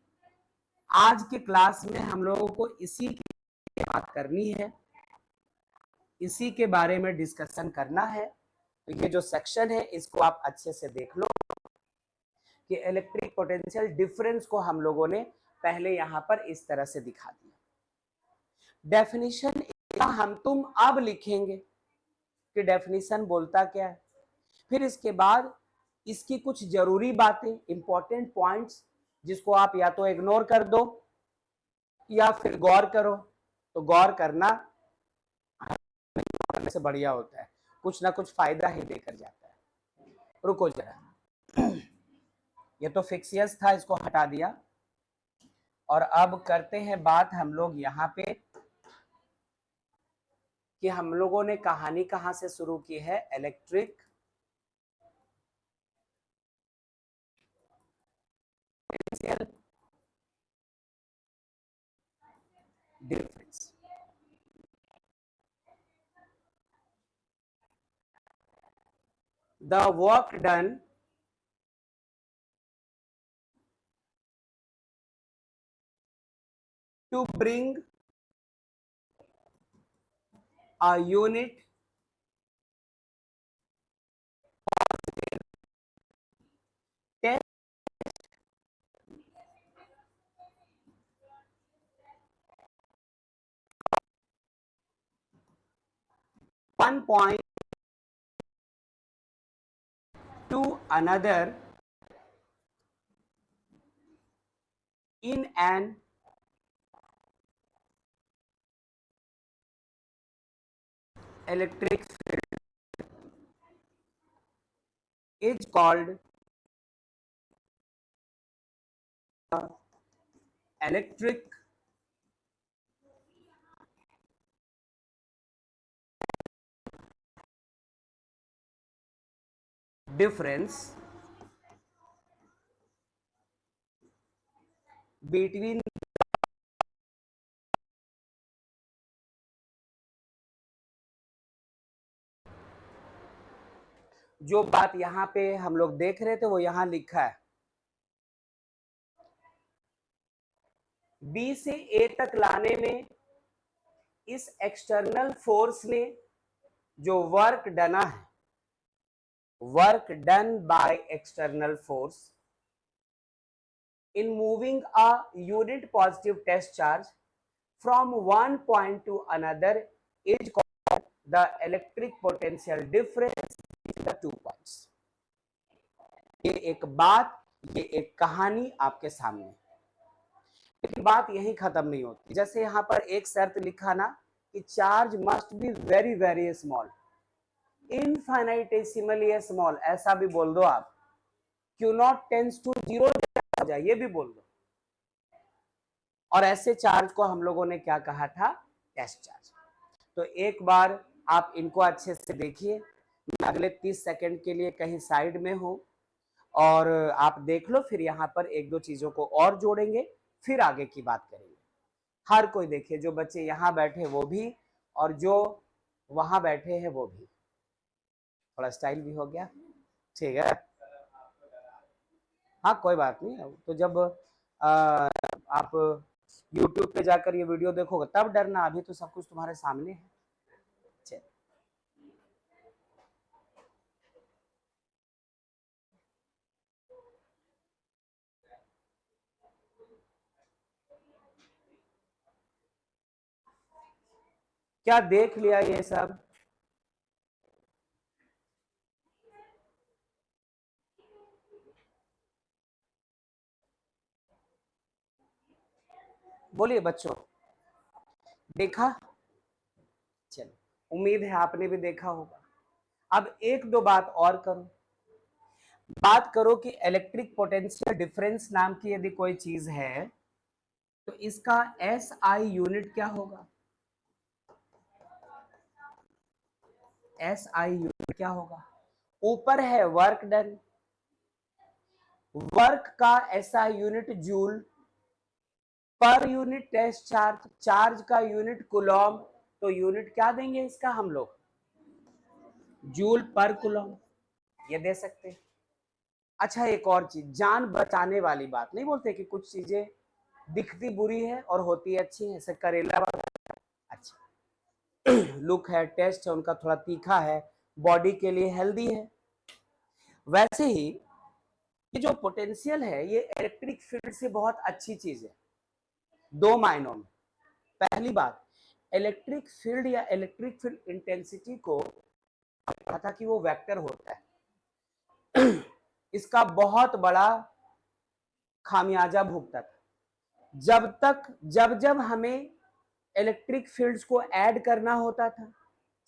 आज के क्लास में हम लोगों को इसी की बात करनी है, इसी के बारे में डिस्कशन करना है। तो ये जो सेक्शन है इसको आप अच्छे से देख लो कि इलेक्ट्रिक पोटेंशियल डिफरेंस को हम लोगों ने पहले यहां पर इस तरह से दिखा दिया। डेफिनेशन हम तुम अब लिखेंगे कि डेफिनेशन बोलता क्या है, फिर इसके बाद इसकी कुछ जरूरी बातें, इंपॉर्टेंट पॉइंट्स, जिसको आप या तो इग्नोर कर दो या फिर गौर करो। तो गौर करना करने से बढ़िया होता है, कुछ ना कुछ फायदा ही देकर जाता है। रुको जरा, ये तो फिक्सियस था, इसको हटा दिया। और अब करते हैं बात हम लोग यहाँ पे कि हम लोगों ने कहानी कहाँ से शुरू की है, electric difference. The work done to bring a unit test 1 point to another in an electric field is called electric difference between जो बात यहाँ पे हम लोग देख रहे थे वो यहाँ लिखा है बी से ए तक लाने में इस एक्सटर्नल फोर्स ने जो वर्क डना है work done by external force in moving a unit positive test charge from one point to another is called the electric potential difference between the 2 points. ये एक बात, ये एक कहानी आपके सामने, लेकिन बात यही खत्म नहीं होती। जैसे यहाँ पर एक शर्त लिखा ना कि charge must be very very small, infinitesimally small, ऐसा भी बोल दो आप, क्यू नॉट टेंस टू 0 हो जाए, ये भी बोल दो। और ऐसे चार्ज को हम लोगों ने क्या कहा था? Test charge. तो एक बार आप इनको अच्छे से देखिए, मैं अगले 30 सेकंड के लिए कहीं साइड में हूं और आप देख लो, फिर यहाँ पर एक दो चीजों को और जोड़ेंगे, फिर आगे की बात करेंगे। हर कोई देखिए, जो बच्चे यहाँ बैठे वो भी और जो वहां बैठे हैं वो भी। थोड़ा स्टाइल भी हो गया, ठीक है? हाँ कोई बात नहीं। तो जब आप YouTube पे जाकर ये वीडियो देखोगे तब डरना, अभी तो सब कुछ तुम्हारे सामने है। चल, क्या देख लिया ये सब? बोलिए बच्चों, देखा? चलो, उम्मीद है आपने भी देखा होगा। अब एक दो बात और करो, बात करो कि इलेक्ट्रिक पोटेंशियल डिफरेंस नाम की यदि कोई चीज है तो इसका SI यूनिट क्या होगा? SI यूनिट क्या होगा? ऊपर है वर्क डन, वर्क का SI unit joule, per unit test charge, charge का यूनिट कूलॉम, तो यूनिट क्या देंगे इसका हम लोग? जूल पर कूलॉम, ये दे सकते हैं। अच्छा, एक और चीज, जान बचाने वाली बात नहीं बोलते कि कुछ चीजें दिखती बुरी है और होती अच्छी है, जैसे करेला वाला, अच्छा लुक है, टेस्ट है उनका थोड़ा तीखा है, बॉडी के लिए हेल्दी है। वैसे ही ये जो पोटेंशियल है ये इलेक्ट्रिक फील्ड से बहुत अच्छी चीज है, दो मायनों में। पहली बात, इलेक्ट्रिक फील्ड या इलेक्ट्रिक फील्ड इंटेंसिटी को पता कि वो वेक्टर होता है इसका बहुत बड़ा खामियाजा भुगता था। जब जब हमें इलेक्ट्रिक फील्ड्स को ऐड करना होता था,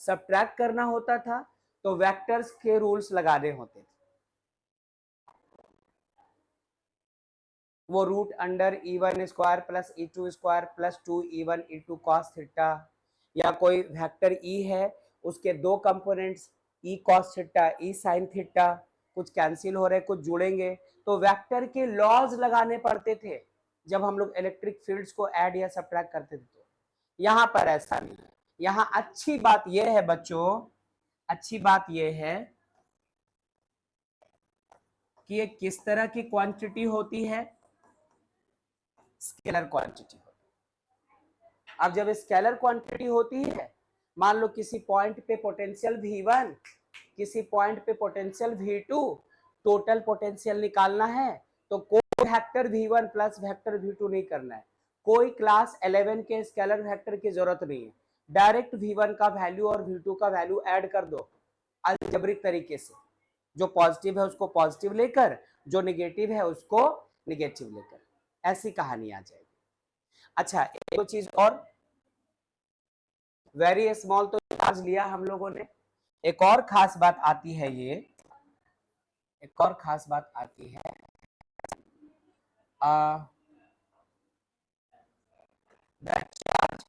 सब्ट्रैक्ट करना होता था, तो वेक्टर्स के रूल्स लगाने होते थे। वो root under E1 square plus E2 square plus 2E1 E2 cos theta, या कोई वेक्टर E है उसके दो components E cos theta E sine theta, कुछ कैंसिल हो रहे कुछ जुड़ेंगे, तो वेक्टर के लॉज लगाने पड़ते थे जब हम लोग इलेक्ट्रिक फील्ड्स को ऐड या सब्ट्रैक्ट करते थे। तो यहाँ पर ऐसा नहीं है। यहाँ अच्छी बात यह है बच्चों, अच्छी बात यह है कि ये किस तरह की क्वांटिटी होती है? स्केलर क्वांटिटी होती है। अब जब स्केलर क्वांटिटी होती है मान लो किसी पॉइंट पे पोटेंशियल V1, किसी पॉइंट पे पोटेंशियल V2, टोटल पोटेंशियल निकालना है तो कोई vector V1 plus vector V2 नहीं करना है, कोई क्लास 11 के स्केलर वेक्टर की जरूरत नहीं है, डायरेक्ट V1 का वैल्यू और V2 का वैल्यू ऐड कर दो अलजेब्रिक तरीके से, जो पॉजिटिव है उसको पॉजिटिव लेकर, जो नेगेटिव है उसको नेगेटिव लेकर, ऐसी कहानी आ जाएगी। अच्छा, एक चीज और, वेरी स्मॉल तो चार्ज लिया हम लोगों ने, एक और खास बात आती है, ये एक और खास बात आती है, that charge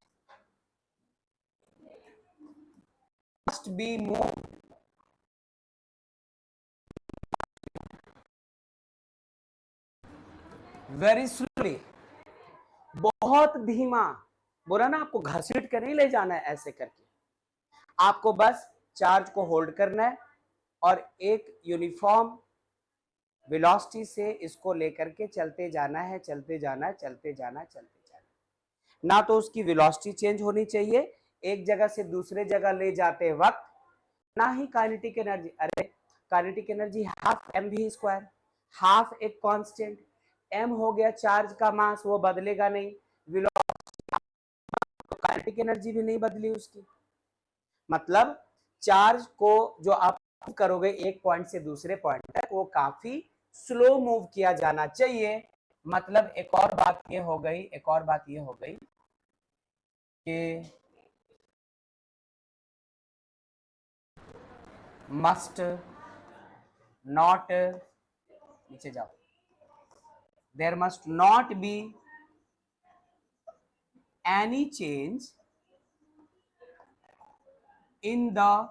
must be moved very slowly, बहुत धीमा, बोला ना आपको घसीट कर नहीं ले जाना है, ऐसे करके आपको बस चार्ज को होल्ड करना है और एक यूनिफॉर्म वेलोसिटी से इसको लेकर के चलते जाना है, चलते जाना है, चलते जाना है, चलते जाना है। ना तो उसकी वेलोसिटी चेंज होनी चाहिए एक जगह से दूसरे जगह ले जाते वक्त, ना ही काइनेटिक एनर्जी, अरे kinetic energy half m v square, half एक कांस्टेंट, एम हो गया चार्ज का मास, वो बदलेगा नहीं, वेलोसिटी तो काइनेटिक एनर्जी भी नहीं बदली उसकी, मतलब चार्ज को जो आप करोगे एक पॉइंट से दूसरे पॉइंट तक वो काफी स्लो मूव किया जाना चाहिए। मतलब एक और बात ये हो गई, एक और बात ये हो गई कि मस्ट नॉट, नीचे जाओ, there must not be any change in the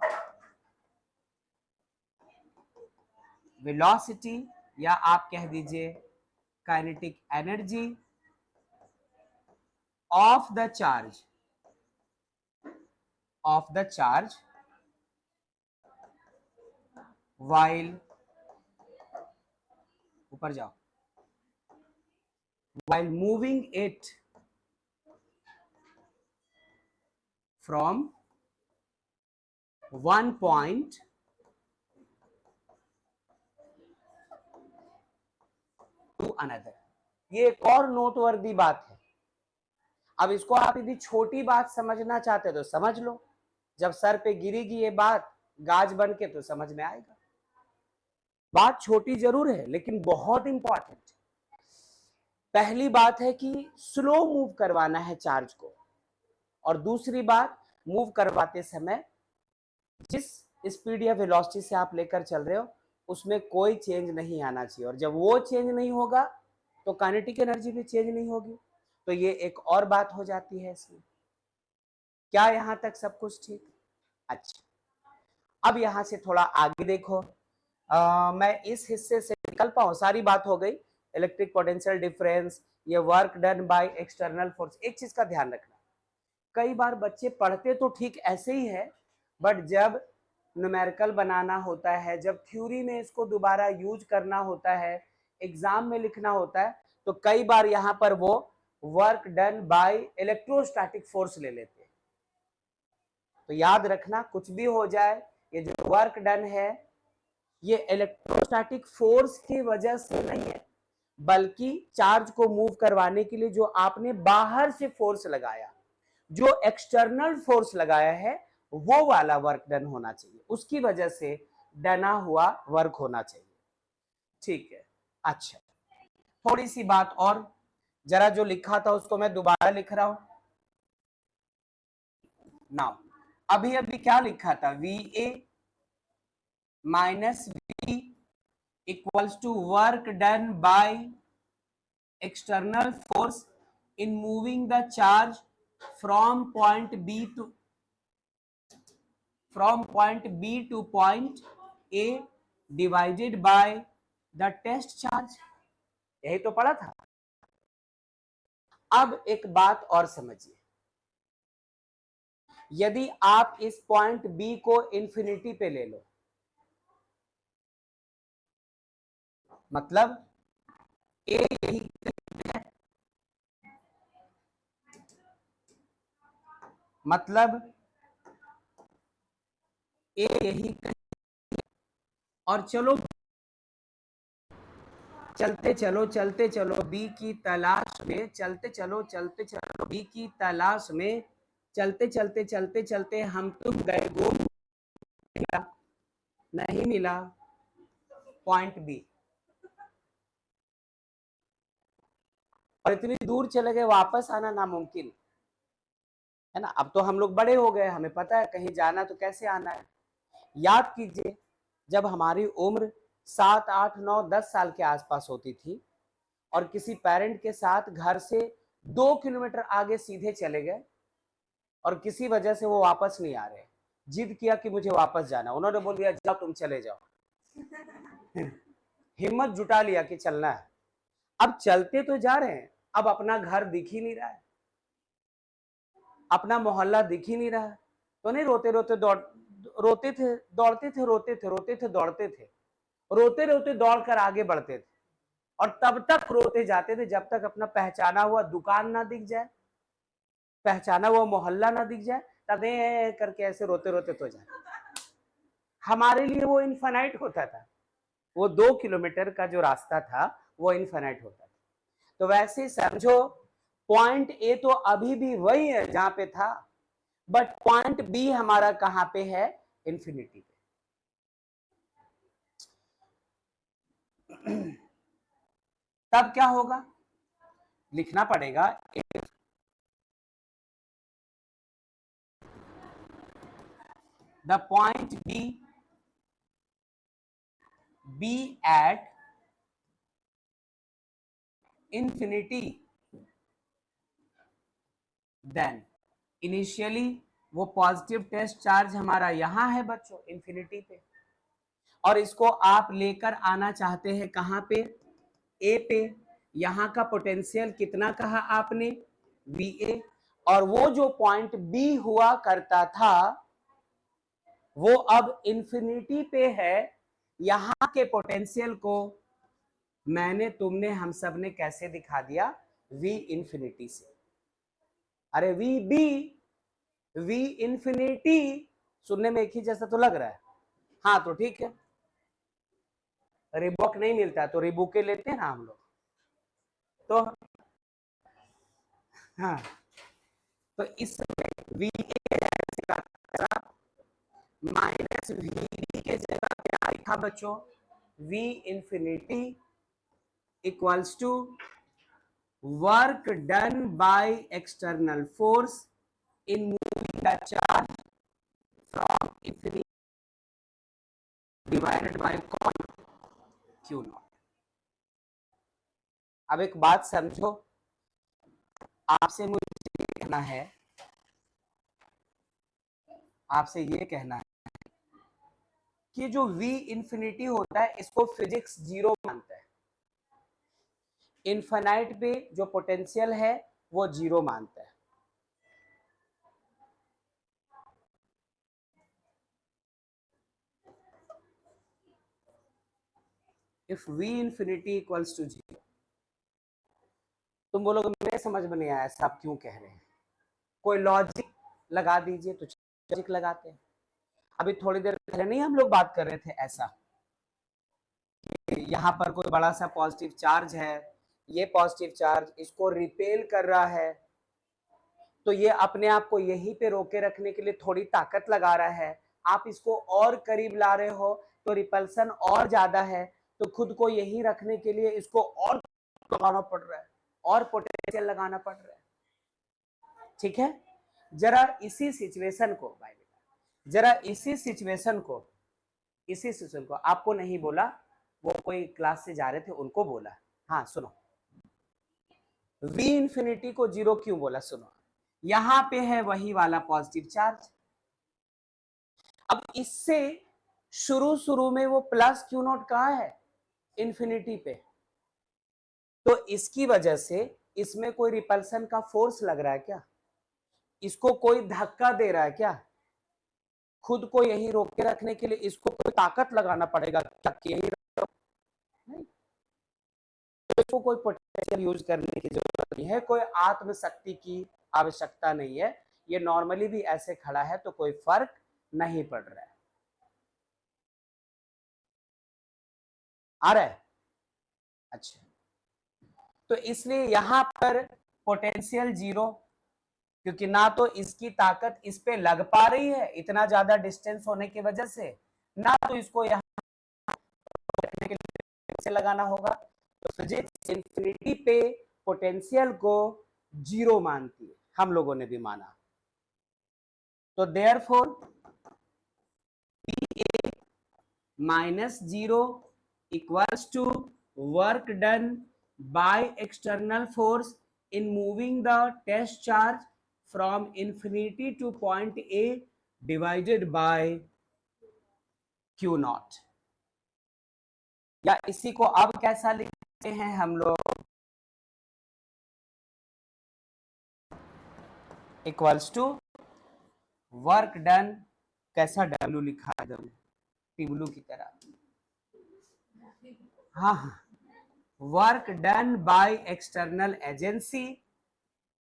velocity, या आप कह दीजिए kinetic energy of the charge, of the charge while, ऊपर जाओ, while moving it from one point to another। ये एक और नोटवर्दी बात है। अब इसको आप यदि छोटी बात समझना चाहते तो समझ लो, जब सर पे गिरेगी ये बात गाज बन के तो समझ में आएगा। बात छोटी जरूर है लेकिन बहुत इंपॉर्टेंट। पहली बात है कि स्लो मूव करवाना है चार्ज को, और दूसरी बात, मूव करवाते समय जिस स्पीड या वेलोसिटी से आप लेकर चल रहे हो उसमें कोई चेंज नहीं आना चाहिए, और जब वो चेंज नहीं होगा तो काइनेटिक एनर्जी भी चेंज नहीं होगी। तो ये एक और बात हो जाती है इसमें। क्या यहां तक सब कुछ ठीक? अच्छा, अब यहां से थोड़ा आगे देखो। मैं इस हिस्से से निकल पाऊं, सारी बात हो गई इलेक्ट्रिक पोटेंशियल डिफरेंस, ये work done by external force. एक चीज का ध्यान रखना, कई बार बच्चे पढ़ते तो ठीक ऐसे ही है, बट जब न्यूमेरिकल बनाना होता है, जब थ्योरी में इसको दोबारा यूज करना होता है, एग्जाम में लिखना होता है, तो कई बार यहां पर वो work done by electrostatic force ले लेते हैं। तो याद रखना, कुछ भी हो जाए, ये जो वर्क डन है ये इलेक्ट्रोस्टैटिक फोर्स की वजह से नहीं है, बल्कि चार्ज को मूव करवाने के लिए जो आपने बाहर से फोर्स लगाया, जो एक्सटर्नल फोर्स लगाया है, वो वाला वर्क डन होना चाहिए, उसकी वजह से डना हुआ वर्क होना चाहिए। ठीक है, अच्छा, थोड़ी सी बात और, जरा जो लिखा था उसको मैं दोबारा लिख रहा हूं। नाउ अभी अभी क्या लिखा था, VA minus V equals to work done by external force in moving the charge from point B to point A divided by the test charge। यही तो पढ़ा था। अब एक बात और समझिए, यदि आप इस पॉइंट B को इंफिनिटी पे ले लो, मतलब A यही है, मतलब ए यही कहीं, और चलो चलते चलो बी की तलाश में, चलते चलो बी की तलाश में, चलते हम तुम गए गुम, मिला नहीं मिला पॉइंट बी, और इतनी दूर चले गए वापस आना नामुमकिन है ना। अब तो हम लोग बड़े हो गए, हमें पता है कहीं जाना तो कैसे आना है। याद कीजिए जब हमारी उम्र 7, 8, 9, 10 साल के आसपास होती थी और किसी पेरेंट के साथ घर से 2 किलोमीटर आगे सीधे चले गए और किसी वजह से वो वापस नहीं आ रहे, जिद किया कि मुझे वापस जाना, उन्होंने बोल दिया जाओ तुम चले जाओ हिम्मत जुटा लिया कि चलना है। अब चलते तो जा रहे हैं, अब अपना घर दिख ही नहीं रहा है, अपना मोहल्ला दिख ही नहीं रहा है, तो नहीं रोते रोते रोते थे दौड़ते थे, रोते थे दौड़ते थे, रोते रोते दौड़ कर आगे बढ़ते थे, और तब तक रोते जाते थे जब तक अपना पहचाना हुआ दुकान ना दिख जाए, पहचाना हुआ मोहल्ला ना दिख जाए, तब करके ऐसे रोते रोते तो जाए। हमारे लिए वो इनफाइनाइट होता था, वो 2 किलोमीटर का जो रास्ता था वो इनफाइनाइट होता था। तो वैसे समझो पॉइंट ए तो अभी भी वही है जहां पे था, बट पॉइंट बी हमारा कहां पे है, इंफिनिटी पे। तब क्या होगा, लिखना पड़ेगा the point B at infinity, then initially वो पॉजिटिव टेस्ट चार्ज हमारा यहां है बच्चों इंफिनिटी पे, और इसको आप लेकर आना चाहते हैं कहां पे, ए पे। यहां का पोटेंशियल कितना कहा आपने, VA, और वो जो पॉइंट बी हुआ करता था वो अब इंफिनिटी पे है। यहां के पोटेंशियल को मैंने तुमने हम सब ने कैसे दिखा दिया, V इंफिनिटी से। अरे V इंफिनिटी सुनने में एक ही जैसा तो लग रहा है, हाँ तो ठीक है, रिबॉक नहीं मिलता तो रिबुके लेते हैं ना हम लोग, तो हाँ, तो इसमें VA माइनस VB के जगह क्या लिखा बच्चों, V infinity equals to work done by external force in moving the charge from infinity divided by कौन, Q नॉट। अब एक बात समझो, आपसे मुझे कहना है, आपसे ये कहना है कि जो V इंफिनिटी होता है इसको फिजिक्स जीरो मानता है, इनफाइनाइट पे जो पोटेंशियल है वो जीरो मानता है। If V infinity equals to zero, तुम बोलोगे मेरे समझ में नहीं आया सब क्यों कह रहे हैं, कोई लॉजिक लगा दीजिए, तो लॉजिक लगाते हैं। अभी थोड़ी देर पहले नहीं हम लोग बात कर रहे थे ऐसा, यहाँ पर कोई बड़ा सा पॉजिटिव चार्ज है, ये पॉजिटिव चार्ज इसको रिपेल कर रहा है, तो ये अपने आप को यहीं पे रोके रखने के लिए थोड़ी ताकत लगा रहा है, आप इसको और करीब ला रहे हो तो रिपल्सन और ज्यादा है, तो खुद को यहीं रखने के लिए इसको और लगाना पड़ रहा है, और पोटेंशियल लगाना पड़ रहा है। ठीक है, जरा इसी सिचुएशन को भाई बेटा, जरा इसी सिचुएशन को आपको नहीं बोला, वो कोई क्लास से जा रहे थे उनको बोला, हाँ सुनो, V इंफिनिटी को जीरो क्यों बोला, सुनो, यहां पे है वही वाला पॉजिटिव चार्ज, अब इससे शुरू में वो प्लस क्यू नॉट कहाँ है, इंफिनिटी पे, तो इसकी वजह से इसमें कोई रिपल्सन का फोर्स लग रहा है क्या, इसको कोई धक्का दे रहा है क्या, खुद को यही रोक के रखने के लिए इसको कोई ताकत लगाना पड़ेगा क्या कि यही नहीं, तो इसको कोई पोटेंशियल यूज करने की जरूरत नहीं है, कोई आत्मशक्ति की आवश्यकता नहीं है, ये नॉर्मली भी ऐसे खड़ा है तो कोई फर्क नहीं पड़ रहा है। आ रहा है? अच्छा, तो इसलिए यहां पर पोटेंशियल जीरो, क्योंकि ना तो इसकी ताकत इस पे लग पा रही है इतना ज्यादा डिस्टेंस होने की वजह से, ना तो इसको यहाँ रखने के लिए से लगाना होगा। तो फिजिक्स इंफिनिटी पे पोटेंशियल को जीरो मानती है, हम लोगों ने भी माना। तो therefore PA minus zero equals to work done by external force in moving the test charge from infinity to point A divided by Q naught। या इसी को अब कैसा लिखते हैं हम लोग, इक्वल्स टू वर्क डन, कैसा डब्ल्यू लिखा है टिब्लू की तरह, हाँ, work done by external agency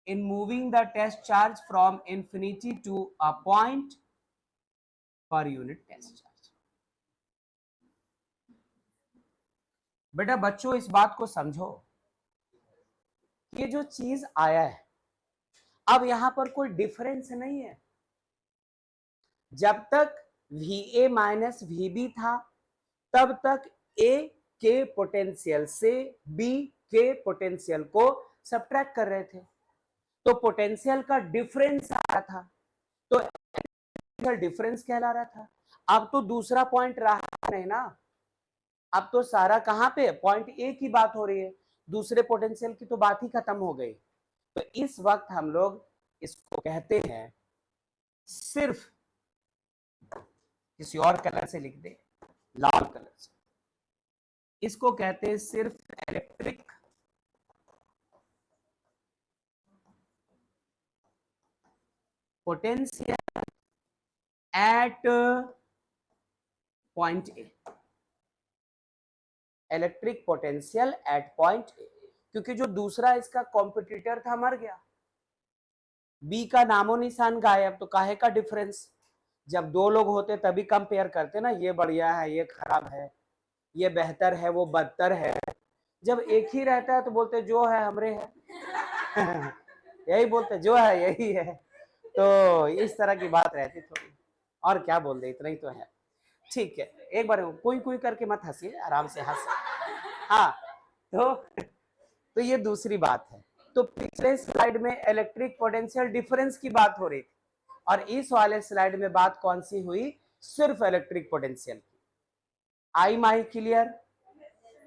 in moving the test charge from infinity to a point per unit test charge। बेटा बच्चों इस बात को समझो, ये जो चीज आया है अब यहां पर कोई डिफरेंस नहीं है। जब तक VA माइनस VB था तब तक A के पोटेंशियल से B के पोटेंशियल को सब्ट्रैक्ट कर रहे थे, तो पोटेंशियल का डिफरेंस आ रहा था, तो डिफरेंस कहला रहा था। अब तो दूसरा पॉइंट रहा नहीं ना, अब तो सारा कहां पे पॉइंट ए की बात हो रही है, दूसरे पोटेंशियल की तो बात ही खत्म हो गई। तो इस वक्त हम लोग इसको कहते हैं, सिर्फ किसी और कलर से लिख दे, लाल कलर से, इसको कहते हैं सिर्फ electric potential at point A, electric potential at point ए, क्योंकि जो दूसरा इसका कॉम्पिटिटर था मर गया, बी का नामो निशान गायब, तो काहे का डिफरेंस। जब दो लोग होते तभी कंपेयर करते ना, ये बढ़िया है ये खराब है, ये बेहतर है वो बदतर है। जब एक ही रहता है तो बोलते जो है हमरे है यही बोलते जो है यही है। तो इस तरह की बात रहती थोड़ी, और क्या बोल दे, इतना ही तो है। ठीक है, एक बार कोई कोई करके मत हंसिए, आराम से हंस। हाँ, तो ये दूसरी बात है। तो पिछले स्लाइड में इलेक्ट्रिक पोटेंशियल डिफरेंस की बात हो रही थी, और इस वाले स्लाइड में बात कौन सी हुई, सिर्फ इलेक्ट्रिक पोटेंशियल की। आई माई क्लियर?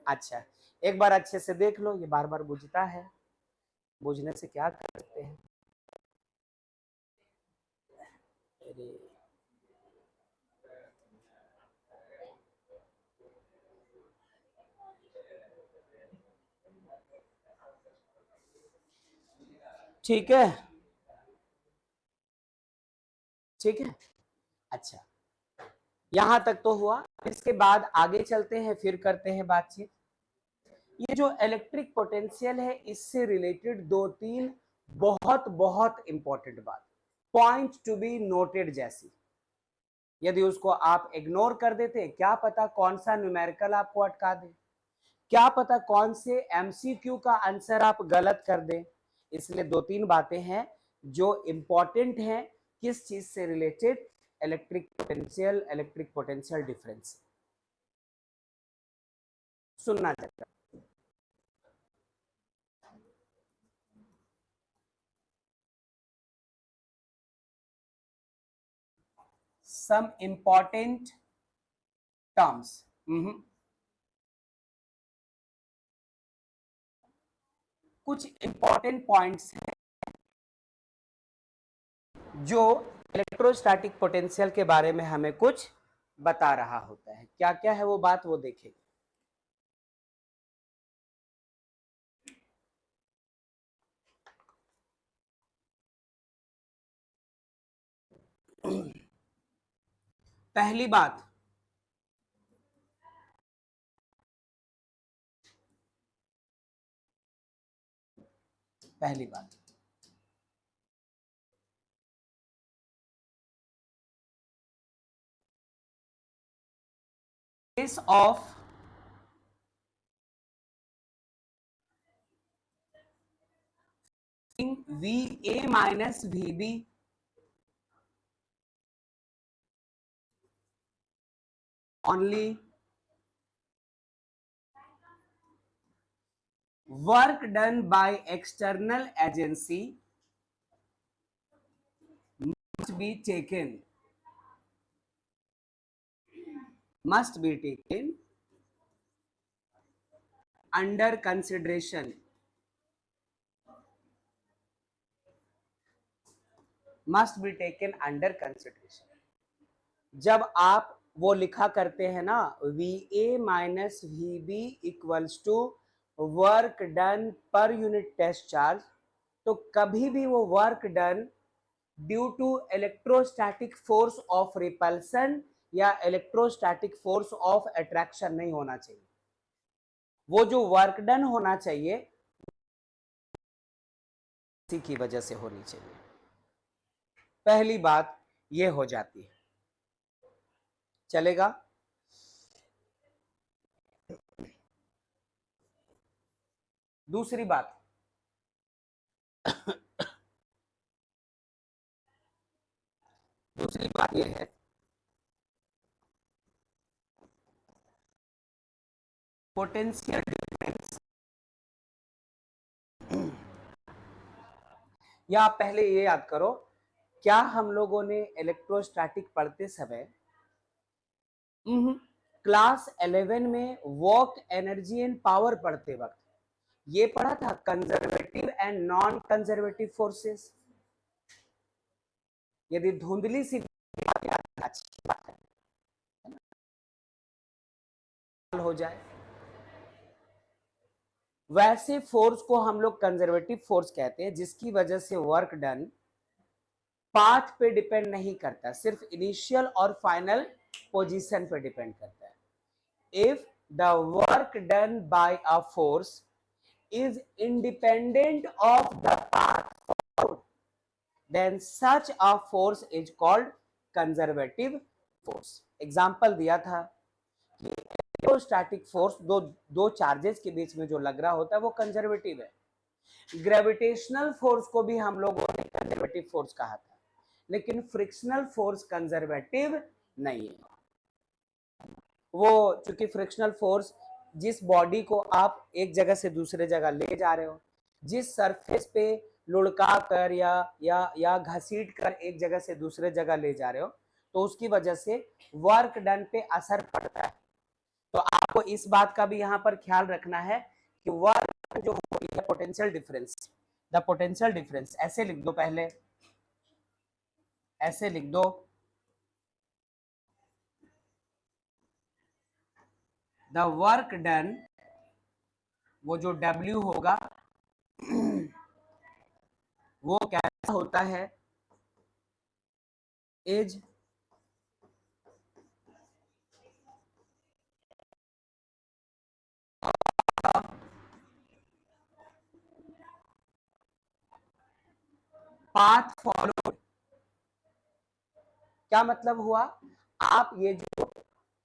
अच्छा, एक बार अच्छे से देख लो, ये बार बार बुझता है, बुझने से क्या कर सकते हैं। ठीक है, ठीक है, अच्छा, यहां तक तो हुआ। इसके बाद आगे चलते हैं, फिर करते हैं बातचीत। ये जो इलेक्ट्रिक पोटेंशियल है, इससे रिलेटेड दो तीन बहुत बहुत इंपॉर्टेंट बात, पॉइंट टू बी नोटेड जैसी, यदि उसको आप इग्नोर कर देते, क्या पता कौन सा न्यूमेरिकल आपको अटका दे, क्या पता कौन से MCQ का आंसर आप गलत कर दें। इसलिए दो तीन बातें हैं जो इंपॉर्टेंट हैं, किस चीज से रिलेटेड, इलेक्ट्रिक पोटेंशियल डिफरेंस, सुनना चाहता। सम इंपॉर्टेंट टर्म्स, कुछ इंपॉर्टेंट पॉइंट्स हैं जो इलेक्ट्रोस्टैटिक पोटेंशियल के बारे में हमें कुछ बता रहा होता है। क्या क्या है वो बात, वो देखेंगे। पहली बात, पहली बात, case of VA minus VB only work done by external agency must be taken under consideration must be taken under consideration। जब आप वो लिखा करते हैं ना VA minus VB equals to work done per unit test charge, तो कभी भी वो work done due to electrostatic force of repulsion या इलेक्ट्रोस्टैटिक फोर्स ऑफ अट्रैक्शन नहीं होना चाहिए। वो जो वर्क डन होना चाहिए इसी की वजह से होनी चाहिए। पहली बात ये हो जाती है, चलेगा। दूसरी बात दूसरी बात ये है पोटेंशियल डिफरेंस, या आप पहले ये याद करो, क्या हम लोगों ने इलेक्ट्रोस्टैटिक पढ़ते समय क्लास 11 में वर्क एनर्जी एंड पावर पढ़ते वक्त ये पढ़ा था conservative and non conservative forces? यदि धुंधली सी अच्छी बात है हो जाए, वैसे फोर्स को हम लोग कंजर्वेटिव फोर्स कहते हैं जिसकी वजह से वर्क डन पाथ पे डिपेंड नहीं करता, सिर्फ इनिशियल और फाइनल पोजीशन पे डिपेंड करता है। If the work done bye a force is independent of the path forward, then such a force is called conservative force। Example दिया था कि इलेक्ट्रोस्टैटिक फोर्स दो चार्जेस के बीच में जो लग रहा होता है वो कंजर्वेटिव है। ग्रेविटेशनल फोर्स को भी हम लोगों ने कंजर्वेटिव फोर्स कहा था, लेकिन फ्रिक्शनल फोर्स कंजर्वेटिव नहीं है। वो चूंकि फ्रिक्शनल फोर्स जिस बॉडी को आप एक जगह से दूसरे जगह ले जा रहे हो, जिस सरफेस पे लुढ़का कर या घसीट कर एक जगह से दूसरे जगह ले जा रहे हो, तो उसकी वजह से वर्क डन पे असर पड़ता है। तो आपको इस बात का भी यहाँ पर ख्याल रखना है कि वर्क जो होती है potential difference, the potential difference ऐसे लिख दो, पहले ऐसे लिख दो, द वर्क डन, वो जो W होगा वो कैसा होता है, इज पाथ फॉलोड। क्या मतलब हुआ, आप ये जो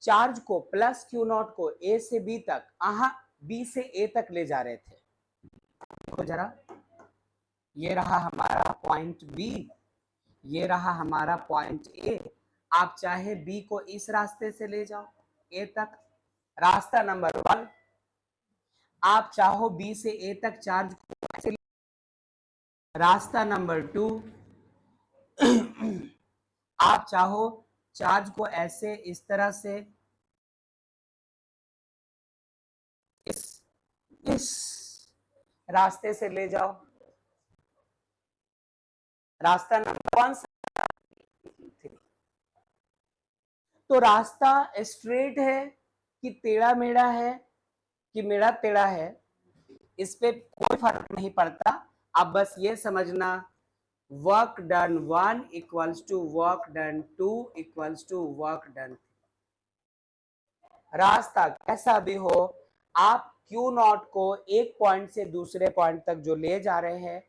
चार्ज को प्लस क्यू नॉट को ए से बी तक, बी से ए तक ले जा रहे थे, तो जरा ये रहा हमारा पॉइंट बी, ये रहा हमारा पॉइंट ए। आप चाहे बी को इस रास्ते से ले जाओ ए तक, रास्ता नंबर 1। आप चाहो बी से ए तक चार्ज को ऐसे, रास्ता नंबर 2। आप चाहो चार्ज को ऐसे इस तरह से इस रास्ते से ले जाओ, रास्ता नंबर 1। तो रास्ता स्ट्रेट है कि टेढ़ा मेढ़ा है कि मेढ़ा टेढ़ा है, इस पे कोई फर्क नहीं पड़ता। आप बस ये समझना work done 1 equals to work done 2 equals to work done. रास्ता कैसा भी हो, आप क्यू नॉट को एक पॉइंट से दूसरे पॉइंट तक जो ले जा रहे हैं,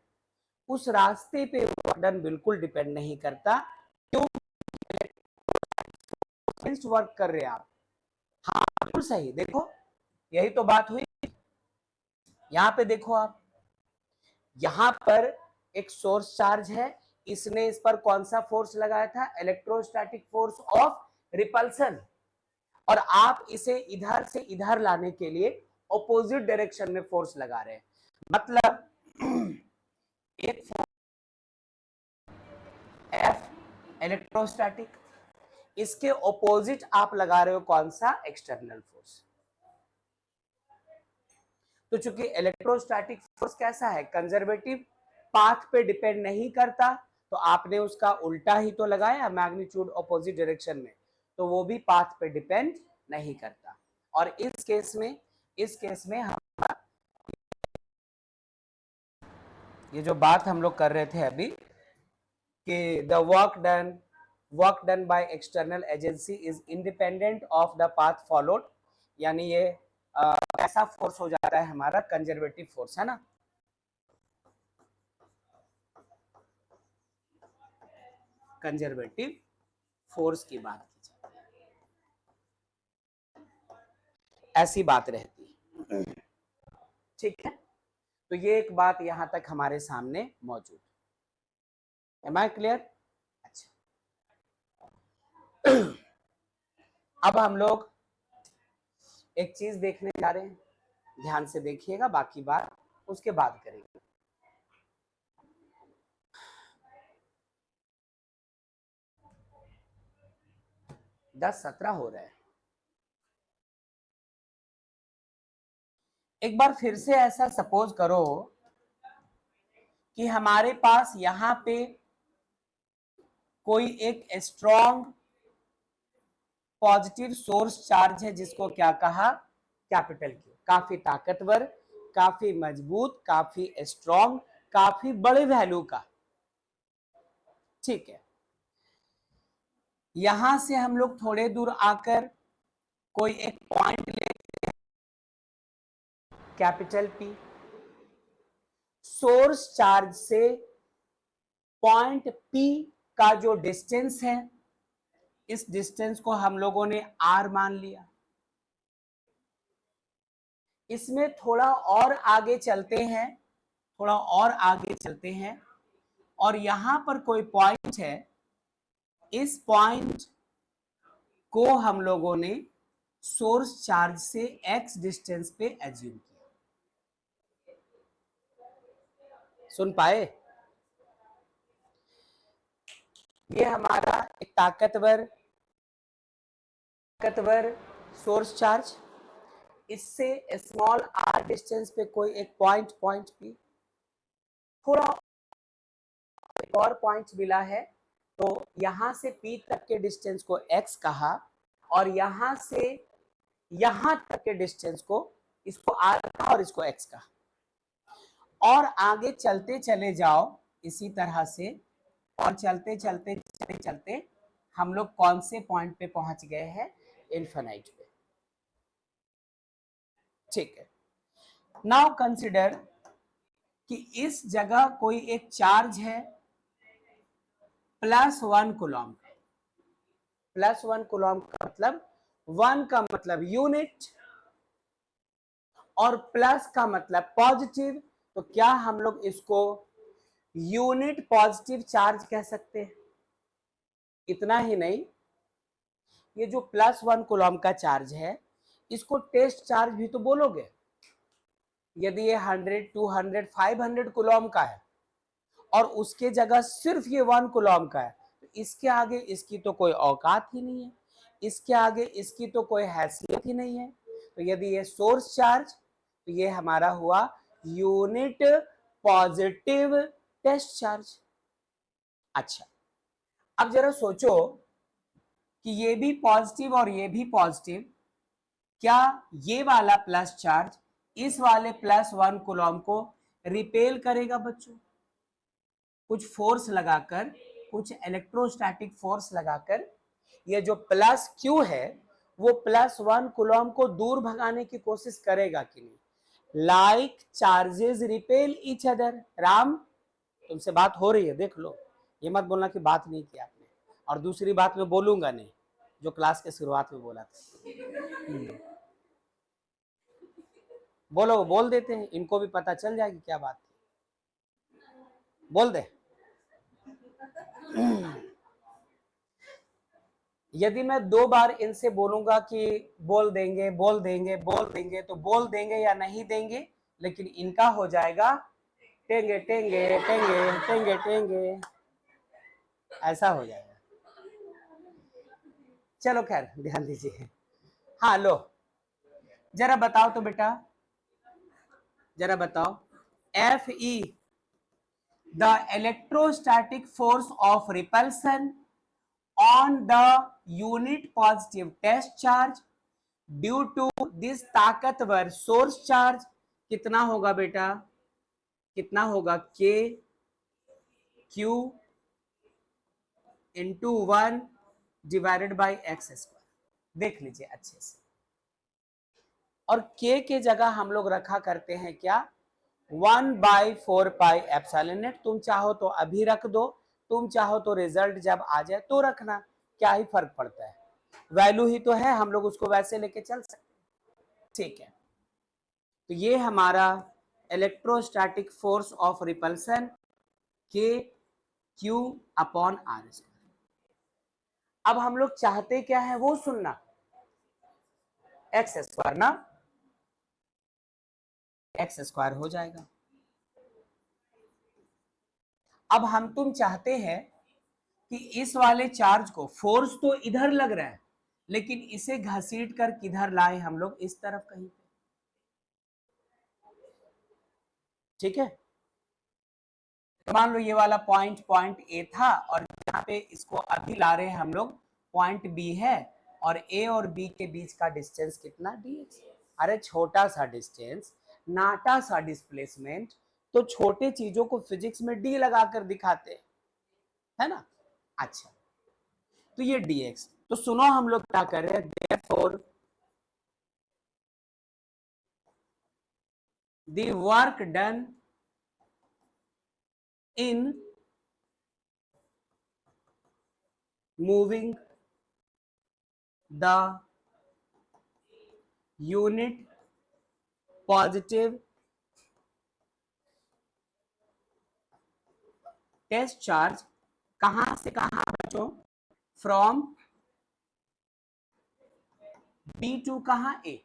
उस रास्ते पे वर्क डन बिल्कुल डिपेंड नहीं करता। क्यों वर्क कर रहे हैं आप? हाँ बिल्कुल सही, देखो यही तो बात हुई। यहां पे देखो आप, यहां पर एक सोर्स चार्ज है, इसने इस पर कौन सा फोर्स लगाया था, इलेक्ट्रोस्टैटिक फोर्स ऑफ रिपल्सन, और आप इसे इधर से इधर लाने के लिए ऑपोजिट डायरेक्शन में फोर्स लगा रहे हैं। मतलब एक एफ इलेक्ट्रोस्टैटिक, इसके ऑपोजिट आप लगा रहे हो कौन सा, एक्सटर्नल फोर्स। तो चूंकि इलेक्ट्रोस्टैटिक फोर्स कैसा है, कंजर्वेटिव, पाथ पे डिपेंड नहीं करता, तो आपने उसका उल्टा ही तो लगाया, मैग्नीट्यूड ऑपोजिट डायरेक्शन में, तो वो भी पाथ पे डिपेंड नहीं करता। और इस केस में हम ये जो बात हम लोग कर रहे थे अभी कि the work done by external agency is independent of the path followed, यानी ये ऐसा फोर्स हो जाता है हमारा कंजर्वेटिव फोर्स, है ना। कंजर्वेटिव फोर्स की बात की जाती है, ऐसी बात रहती है, ठीक है। तो ये एक बात यहां तक हमारे सामने मौजूद है। Am I clear? अच्छा, अब हम लोग एक चीज देखने जा रहे हैं, ध्यान से देखिएगा, बाकी बात उसके बाद करेंगे। 10-17 हो रहा है। एक बार फिर से ऐसा सपोज करो कि हमारे पास यहां पे कोई एक स्ट्रॉन्ग पॉजिटिव सोर्स चार्ज है, जिसको क्या कहा, कैपिटल क्यू, काफी ताकतवर, काफी मजबूत, काफी स्ट्रॉन्ग, काफी बड़े वैल्यू का, ठीक है। यहां से हम लोग थोड़े दूर आकर कोई एक पॉइंट लेते हैं, कैपिटल पी, सोर्स चार्ज से पॉइंट पी का जो डिस्टेंस है, इस डिस्टेंस को हम लोगों ने आर मान लिया। इसमें थोड़ा और आगे चलते हैं, थोड़ा और आगे चलते हैं, और यहां पर कोई पॉइंट है, इस पॉइंट को हम लोगों ने सोर्स चार्ज से x डिस्टेंस पे एज्यूम किया। सुन पाए? ये हमारा एक ताकतवर सोर्स चार्ज, इससे स्मॉल r डिस्टेंस पे कोई एक पॉइंट p, थोड़ा एक और पॉइंट मिला है, तो यहां से p तक के डिस्टेंस को x कहा, और यहां से यहां तक के डिस्टेंस को, इसको r कहा और इसको x कहा। और आगे चलते चले जाओ इसी तरह से, और चलते चलते चलते चलते हम लोग कौन से पॉइंट पे पहुंच गए हैं, इन्फिनाइट पे, ठीक है। नाउ कंसिडर कि इस जगह कोई एक चार्ज है +1 कूलॉम, +1 कूलॉम का मतलब 1 का मतलब यूनिट और प्लस का मतलब पॉजिटिव, तो क्या हम लोग इसको यूनिट पॉजिटिव चार्ज कह सकते हैं। इतना ही नहीं, ये जो +1 कूलॉम का चार्ज है, इसको टेस्ट चार्ज भी तो बोलोगे। यदि ये 100, 200, 500 कूलॉम का है और उसके जगह सिर्फ ये 1 कूलॉम का है, तो इसके आगे इसकी तो कोई औकात ही नहीं है, इसके आगे इसकी तो कोई हैसियत ही नहीं है। तो यदि ये सोर्स चार्ज, तो ये हमारा हुआ यूनिट पॉजिटिव टेस्ट चार्ज। अच्छा, अब जरा सोचो कि ये भी पॉजिटिव और ये भी पॉजिटिव, क्या ये वाला प्लस चार्ज इस वाले +1 कूलॉम को रिपेल करेगा बच्चों? कुछ फोर्स लगाकर, कुछ इलेक्ट्रोस्टैटिक फोर्स लगाकर ये जो प्लस क्यू है, वो +1 कूलॉम को दूर भगाने की कोशिश करेगा कि नहीं। Like charges repel each other. Ram, तुमसे बात हो रही है, देख लो, ये मत बोलना कि बात नहीं की आपने, और दूसरी बात मैं बोलूंगा नहीं, जो क्लास के शुरुआत में बोला था। बोलो, बोल देते हैं, इनको भी पता चल जाएगी क्या बात। बोल दे। यदि मैं 2 बार इनसे बोलूंगा कि बोल देंगे बोल देंगे बोल देंगे, तो बोल देंगे या नहीं देंगे, लेकिन इनका हो जाएगा टेंगे टेंगे टेंगे टेंगे टेंगे, ऐसा हो जाएगा। चलो खैर ध्यान दीजिए। हाँ लो, जरा बताओ तो बेटा, जरा बताओ, F E the electrostatic force of repulsion on the unit positive test charge due to this ताकतवर सोर्स चार्ज कितना होगा बेटा, कितना होगा, K Q into 1 divided by x square. देख लीजिए अच्छे से, और K के जगह हम लोग रखा करते हैं क्या, 1/4 पाई एप्सिलॉन नॉट। तुम चाहो तो अभी रख दो, तुम चाहो तो रिजल्ट जब आ जाए तो रखना, क्या ही फर्क पड़ता है, वैल्यू ही तो है, हम लोग उसको वैसे लेके चल सकते हैं। ठीक है, तो ये हमारा इलेक्ट्रोस्टैटिक फोर्स ऑफ रिपल्सन के क्यू अपॉन आर स्क्वायर। अब हम लोग चाहते क्या है वो सुनना, एक्स स्क्वायर ना, एक्स स्क्वायर हो जाएगा। अब हम तुम चाहते हैं कि इस वाले चार्ज को, फोर्स तो इधर लग रहा है, लेकिन इसे घसीट कर किधर लाए हम लोग, इस तरफ कहीं पे। ठीक है, तो मान लो ये वाला पॉइंट पॉइंट ए था, और यहाँ पे इसको अभी ला रहे हैं हम लोग, पॉइंट बी है, और ए और बी के बीच का डिस्टेंस कितना, dx। अरे छोटा सा डिस्टेंस, नाटा सा डिस्प्लेसमेंट, तो छोटे चीजों को फिजिक्स में डी लगाकर दिखाते हैं, है ना। अच्छा, तो ये dx, तो सुनो हम लोग क्या कर रहे हैं, therefore the work done in moving the unit positive test charge कहां से कहां बच्चों, फ्रॉम बी टू कहां, A,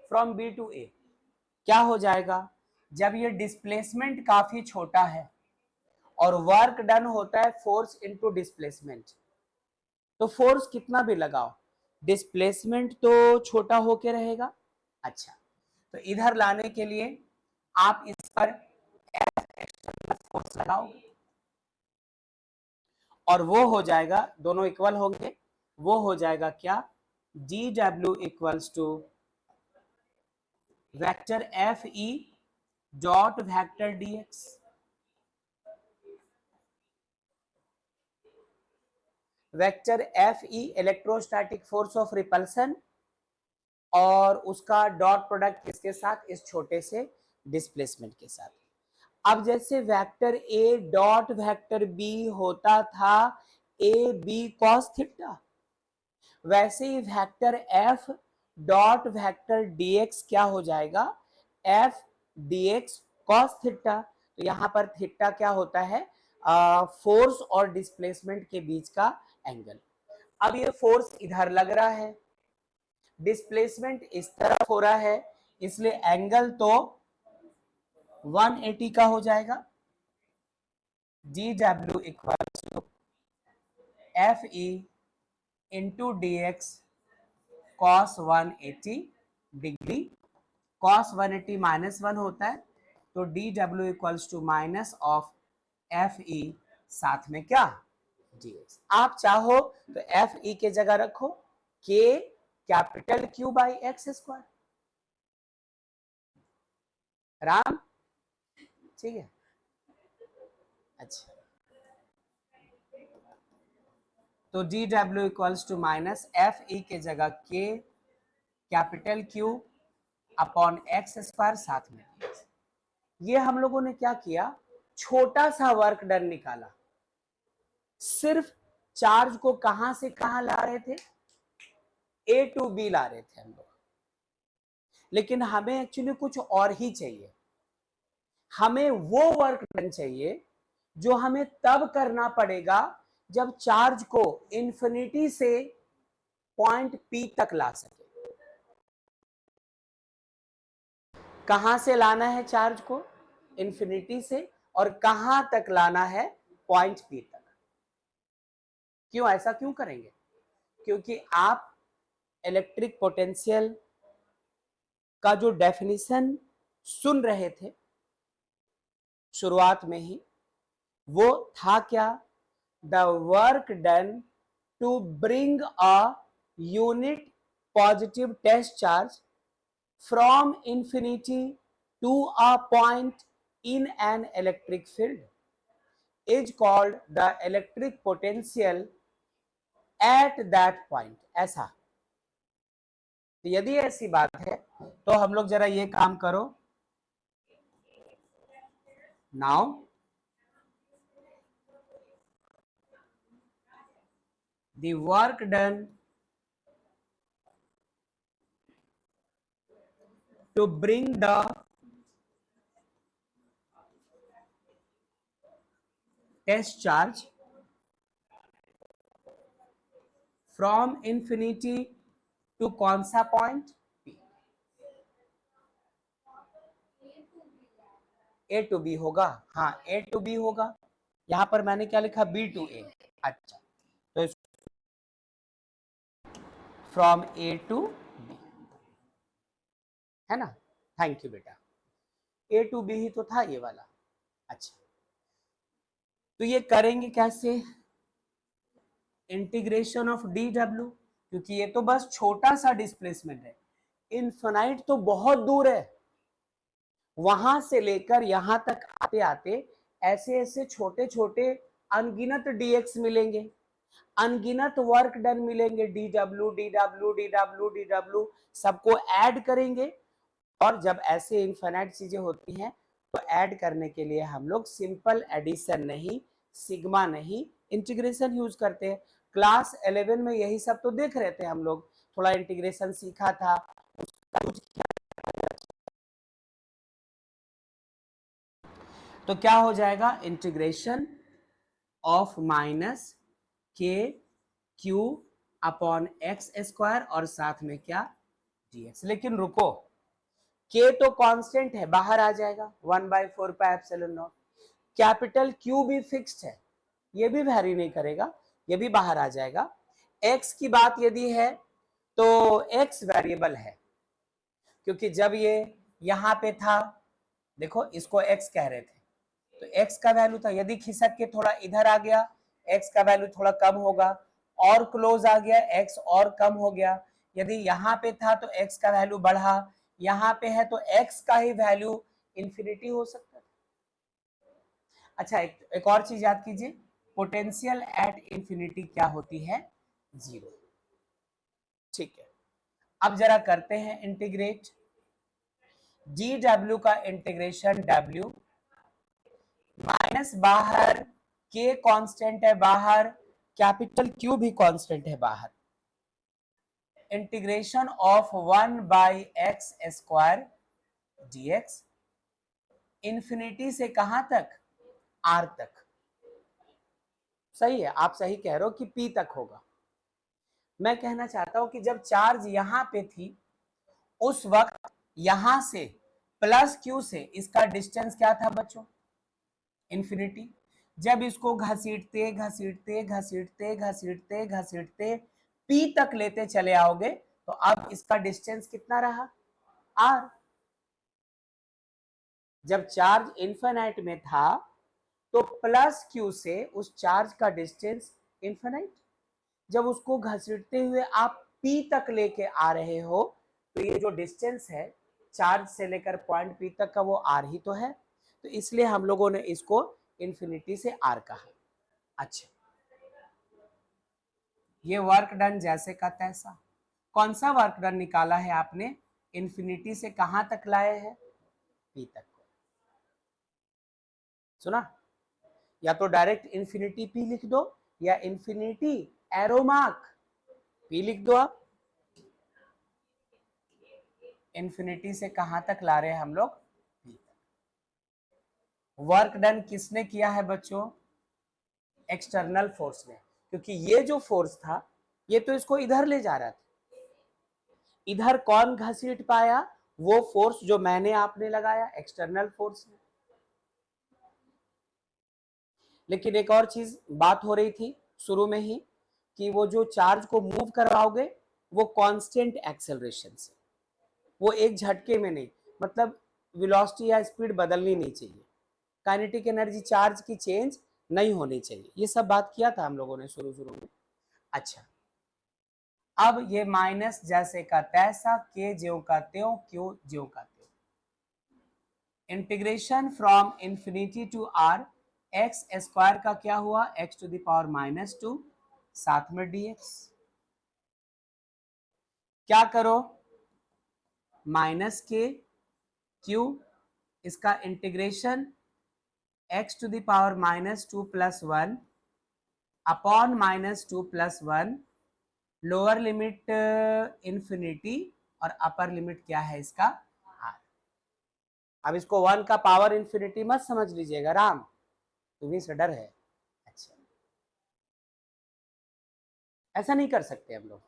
from B to A. क्या हो जाएगा, जब ये डिस्प्लेसमेंट काफी छोटा है और वर्क डन होता है फोर्स इनटू डिस्प्लेसमेंट, तो फोर्स कितना भी लगाओ, डिस्प्लेसमेंट तो छोटा होके रहेगा। अच्छा, तो इधर लाने के लिए आप इस पर एक्सटर्नल फोर्स लगाओ, और वो हो जाएगा, दोनों इक्वल होंगे, वो हो जाएगा क्या, G W equals to vector F E dot vector dx. Vector F E electrostatic force of repulsion, और उसका डॉट प्रोडक्ट किसके साथ, इस छोटे से डिस्प्लेसमेंट के साथ। अब जैसे vector A dot vector B होता था ए बी कॉस थीटा, वैसे ही vector F dot vector DX क्या हो जाएगा, एफ डीएक्स कॉस थीटा। तो यहां पर थीटा क्या होता है, फोर्स और डिस्प्लेसमेंट के बीच का एंगल। अब ये फोर्स इधर लग रहा है, डिस्प्लेसमेंट इस तरफ हो रहा है, इसलिए एंगल तो 180 का हो जाएगा। G W equal to F E into D X cos 180 degree, cos 180 -1 होता है, तो D W equals to minus of F E, साथ में क्या, dx। आप चाहो तो एफ ई के जगह रखो k capital Q by x square, Ram, ठीक है। अच्छा, तो D W equals to minus F E के जगह k capital Q upon x square, साथ में dx। ये हम लोगों ने क्या किया, छोटा सा वर्क डन निकाला, सिर्फ चार्ज को कहां से कहां ला रहे थे, ए टू बी ला रहे थे हम लोग, लेकिन हमें एक्चुअली कुछ और ही चाहिए। हमें वो वर्क डन चाहिए जो हमें तब करना पड़ेगा जब चार्ज को इंफिनिटी से पॉइंट P तक ला सके। कहां से लाना है चार्ज को? इंफिनिटी से। और कहां तक लाना है? पॉइंट P तक। क्यों ऐसा क्यों करेंगे? क्योंकि आप इलेक्ट्रिक पोटेंशियल का जो डेफिनेशन सुन रहे थे शुरुआत में ही, वो था क्या? The work done to bring a unit positive test charge from infinity to a point in an electric field is called the electric potential at that point। ऐसा, तो यदि ऐसी बात है तो हम लोग जरा ये काम करो। Now the work done to bring the test charge from infinity to कौन सा point? P। A to B होगा। हाँ, A to B होगा। यहां पर मैंने क्या लिखा? B to A। अच्छा, तो फ्रॉम A to B है ना। थैंक यू बेटा। A to B ही तो था ये वाला। अच्छा, तो ये करेंगे कैसे? इंटीग्रेशन ऑफ dw, क्योंकि ये तो बस छोटा सा डिस्प्लेसमेंट है। इनफिनाइट तो बहुत दूर है। वहां से लेकर यहां तक आते आते ऐसे ऐसे छोटे छोटे अनगिनत dx मिलेंगे, अनगिनत वर्क डन मिलेंगे। dw dw dw dw सबको ऐड करेंगे। और जब ऐसे इनफिनाइट चीजें होती हैं तो ऐड करने के लिए हम लोग सिंपल एडिशन नहीं, सिग्मा नहीं, इंटीग्रेशन यूज करते हैं। क्लास 11 में यही सब तो देख रहे थे हम लोग, थोड़ा इंटीग्रेशन सीखा था। तो क्या हो जाएगा? Integration of minus k Q upon x square और साथ में क्या? dx। लेकिन रुको, k तो कांस्टेंट है, बाहर आ जाएगा 1/4 pi epsilon not. Capital Q भी फिक्स्ड है, ये भी वैरी नहीं करेगा, ये भी बाहर आ जाएगा। x की बात यदि है तो x वेरिएबल है, क्योंकि जब ये यहां पे था, देखो इसको x कह रहे थे, तो x का वैल्यू था। यदि खिसक के थोड़ा इधर आ गया, x का वैल्यू थोड़ा कम होगा। और क्लोज आ गया, x और कम हो गया। यदि यहाँ पे था तो x का वैल्यू बढ़ा, यहाँ पे है तो x का ही वैल्यू इंफिनिटी हो सकता है। अच्छा, एक और चीज याद कीजिए, पोटेंशियल एट इंफिनिटी क्या होती है? जीरो। ठीक है, अब जरा करते हैं इंटीग्रेट। dw का इंटीग्रेशन w माइनस बाहर, k कांस्टेंट है बाहर, कैपिटल Q भी कांस्टेंट है बाहर। Integration of 1/x square dx infinity से कहां तक? R तक। सही है, आप सही कह रहे हो कि P तक होगा। मैं कहना चाहता हूं कि जब चार्ज यहां पे थी उस वक्त यहां से प्लस Q से इसका डिस्टेंस क्या था बच्चों? इंफिनिटी। जब इसको घसीटते घसीटते घसीटते घसीटते घसीटते P तक लेते चले आओगे तो अब इसका डिस्टेंस कितना रहा? R। जब चार्ज इनफिनाइट में था तो प्लस Q से उस चार्ज का डिस्टेंस इनफिनाइट। जब उसको घसीटते हुए आप P तक लेके आ रहे हो तो ये जो डिस्टेंस है चार्ज से लेकर पॉइंट P तक का वो R ही तो है, तो इसलिए हम लोगों ने इसको इंफिनिटी से R कहा। अच्छा, ये वर्क डन जैसे का तैसा। कौन सा वर्क डन निकाला है आपने? इंफिनिटी से कहां तक लाए हैं? P तक। सुना? या तो डायरेक्ट इंफिनिटी P लिख दो या इंफिनिटी एरो मार्क P लिख दो। आप इंफिनिटी से कहां तक ला रहे हैं हम लोग? P तक। वर्क डन किसने किया है बच्चों? एक्सटर्नल फोर्स ने, क्योंकि ये जो फोर्स था ये तो इसको इधर ले जा रहा था। इधर कौन घसीट पाया? वो फोर्स जो मैंने आपने लगाया, एक्सटर्नल फोर्स ने। लेकिन एक और चीज बात हो रही थी शुरू में ही कि वो जो चार्ज को मूव करवाओगे वो कांस्टेंट एक्सेलरेशन से, वो एक झटके में नहीं, मतलब वेलोसिटी या स्पीड बदलनी नहीं चाहिए, काइनेटिक एनर्जी चार्ज की चेंज नहीं होनी चाहिए। ये सब बात किया था हम लोगों ने शुरू शुरू में। अच्छा, अब ये माइनस जैसे का तैसा, के ज्यों का त्यों, क्यू ज्यों का त्यों। Integration from infinity to R, x square का क्या हुआ? एक्स टू द पावर -2, साथ में dx। क्या करो? माइनस के क्यू, इसका integration x to the power -2 + 1 upon -2 + 1, lower limit infinity और अपर लिमिट क्या है इसका? r। अब इसको 1 का पावर इंफिनिटी मत समझ लीजिएगा राम, तुम्हें से डर है। अच्छा, ऐसा नहीं कर सकते हम लोग।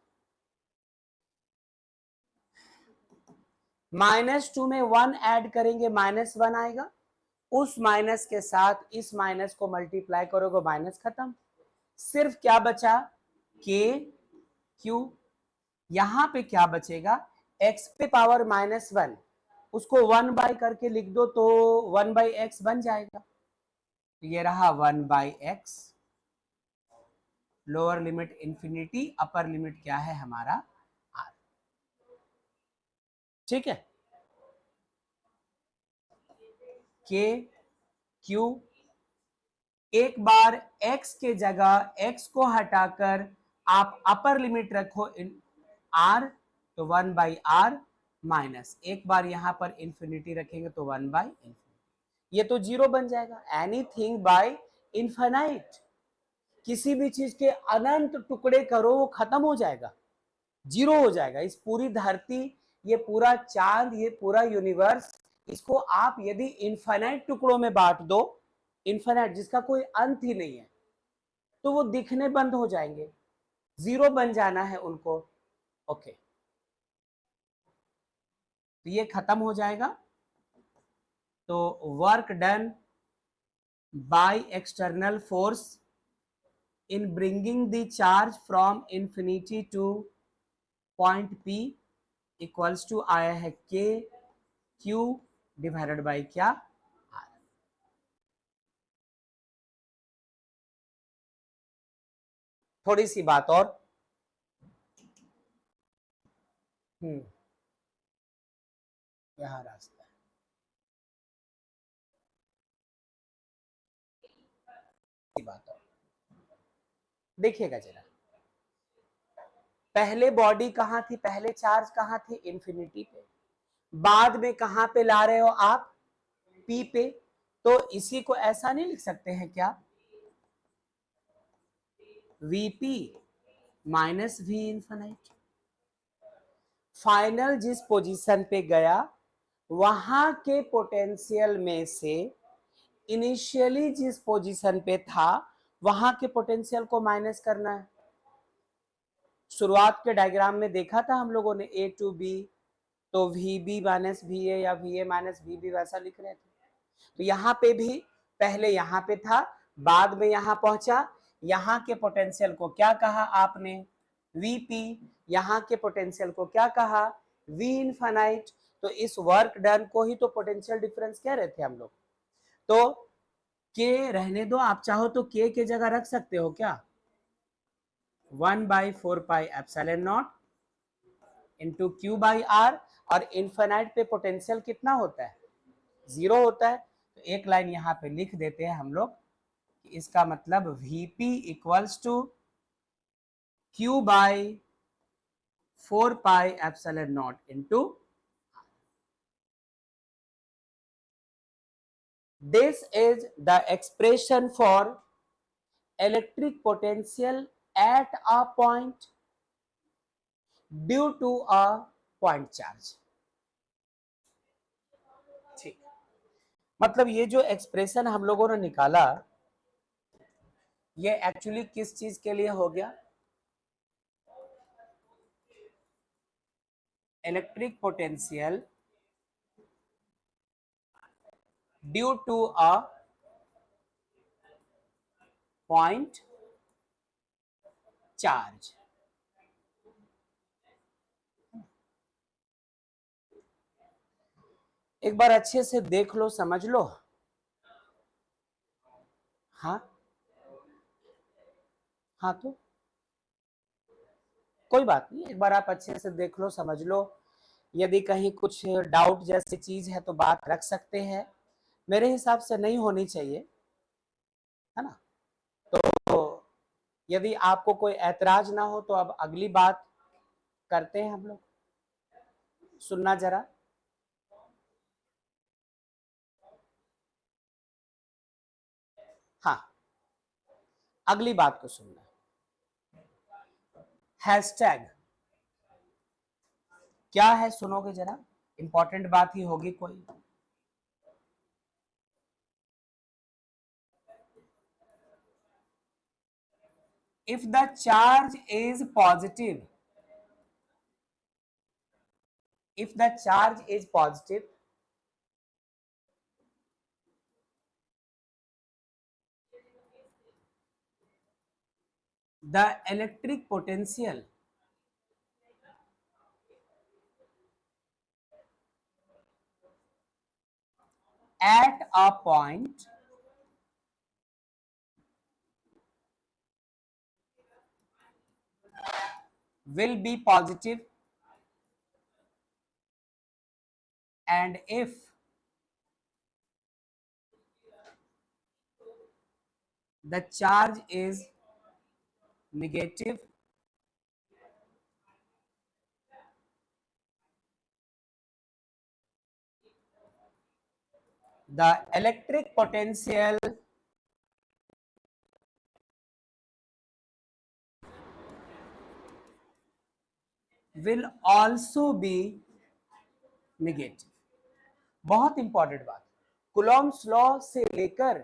-2 में 1 ऐड करेंगे, -1 आएगा, उस माइनस के साथ इस माइनस को मल्टीप्लाई करोगे, माइनस खत्म। सिर्फ क्या बचा? के क्यू। यहां पे क्या बचेगा? x पे पावर -1, उसको 1 करके लिख दो तो 1/x बन जाएगा। ये रहा 1/x, lower limit infinity, upper limit क्या है हमारा? r। ठीक है, के क्यू। एक बार x के जगह x को हटाकर आप अपर लिमिट रखो r, तो 1/r माइनस, एक बार यहां पर इंफिनिटी रखेंगे तो 1/इंफिनिटी, ये तो जीरो बन जाएगा। एनीथिंग बाय इनफाइनाइट, किसी भी चीज के अनंत टुकड़े करो वो खत्म हो जाएगा, जीरो हो जाएगा। इस पूरी धरती, ये पूरा चांद, ये पूरा यूनिवर्स, इसको आप यदि इनफाइनाइट टुकड़ों में बांट दो, इनफाइनाइट जिसका कोई अंत ही नहीं है, तो वो दिखने बंद हो जाएंगे, जीरो बन जाना है उनको। ओके, तो ये खत्म हो जाएगा। तो work done by external force in bringing the charge from infinity to point P equals to आया है के क्यू डिवाइडेड बाई क्या? आर। थोड़ी सी बात और, यहां रास्ता है, बात और देखिएगा जरा। पहले बॉडी कहां थी? पहले चार्ज कहां थी? इंफिनिटी पे। बाद में कहां पे ला रहे हो आप? पी पे। तो इसी को ऐसा नहीं लिख सकते हैं क्या? VP minus V infinite. Final जिस पोजीशन पे गया वहां के पोटेंशियल में से इनिशियली जिस पोजीशन पे था वहां के पोटेंशियल को माइनस करना है। शुरुआत के डायग्राम में देखा था हम लोगों ने ए टू बी, तो V B minus V A या V A minus V B वैसा लिख रहे थे। तो यहाँ पे भी पहले यहाँ पे था, बाद में यहाँ पहुंचा, यहाँ के पोटेंशियल को क्या कहा आपने? वीपी। यहाँ के पोटेंशियल को क्या कहा? V infinite. तो इस वर्क डन को ही तो पोटेंशियल डिफरेंस कह रहे थे हम लोग। तो के रहने दो, आप चाहो तो के जगह रख सकते हो क्या? 1/4πε0 इंटू क्यू बाई आर, और इनफाइनाइट पे पोटेंशियल कितना होता है? जीरो होता है। तो एक लाइन यहाँ पे लिख देते हैं हम लोग, इसका मतलब Vp equals to Q by 4πε0 into, this is the expression for electric potential at a point due to a point charge। ठीक, मतलब ये जो एक्सप्रेशन हम लोगों ने निकाला, ये एक्चुअली किस चीज के लिए हो गया? Electric potential due to a point charge. एक बार अच्छे से देख लो, समझ लो। हाँ हाँ, तो कोई बात नहीं, एक बार आप अच्छे से देख लो, समझ लो। यदि कहीं कुछ डाउट जैसी चीज है तो बात रख सकते हैं, मेरे हिसाब से नहीं होनी चाहिए, है ना? तो यदि आपको कोई ऐतराज ना हो तो अब अगली बात करते हैं हम लोग। सुनना जरा। हाँ, अगली बात को सुनना। हैशटैग क्या है, सुनोगे जरा, इंपॉर्टेंट बात ही होगी कोई। If the charge is positive, if the charge is positive, the electric potential at a point will be positive, and if the charge is negative, the electric potential will also be negative। बहुत important बात, Coulomb's law से लेकर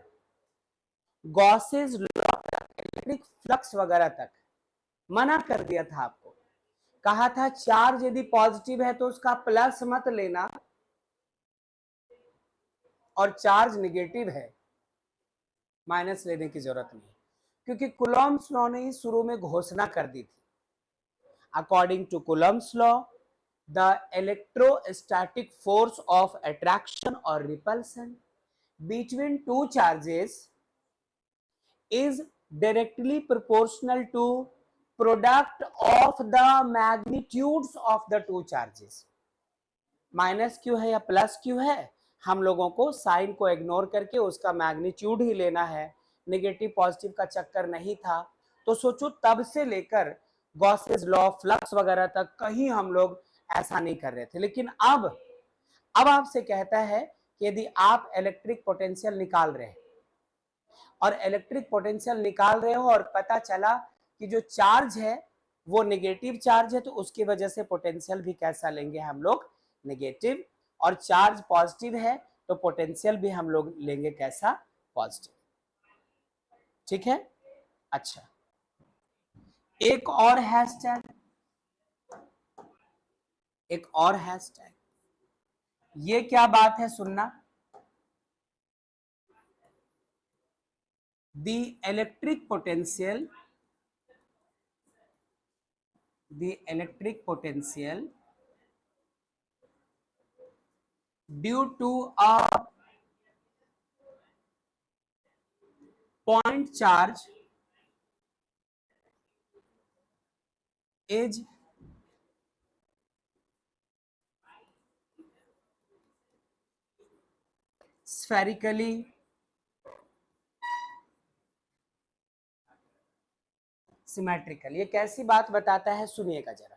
Gauss's law तक, electric flux वगैरह तक मना कर दिया था आपको। कहा था चार्ज यदि पॉजिटिव है तो उसका प्लस मत लेना, और चार्ज नेगेटिव है माइनस लेने की जरूरत नहीं, क्योंकि कुलॉम्स लॉ ने ही शुरू में घोषणा कर दी थी। According to Coulomb's law, the electrostatic force of attraction or repulsion between two charges is directly proportional to product of the magnitudes of the two charges। Minus Q है या प्लस क्यू है, हम लोगों को साइन को ignore करके उसका magnitude ही लेना है, नेगेटिव पॉजिटिव का चक्कर नहीं था। तो सोचो, तब से लेकर गॉसेस लॉ, फ्लक्स वगैरह तक कहीं हम लोग ऐसा नहीं कर रहे थे, लेकिन अब आपसे कहता है कि यदि आप इलेक्ट्रिक पोटेंशियल निकाल रहे हैं और इलेक्ट्रिक पोटेंशियल निकाल रहे हो और पता चला कि जो चार्ज है वो नेगेटिव चार्ज है, तो उसकी वजह से पोटेंशियल भी कैसा लेंगे हम लोग, नेगेटिव। और चार्ज पॉजिटिव है तो पोटेंशियल भी हम लोग लेंगे कैसा, पॉजिटिव। ठीक है, अच्छा, एक और हैशटैग, एक और हैशटैग, ये क्या बात है सुनना। The electric potential, the electric potential due to a point charge is spherically symmetrical। ये कैसी बात बताता है, सुनिएगा जरा।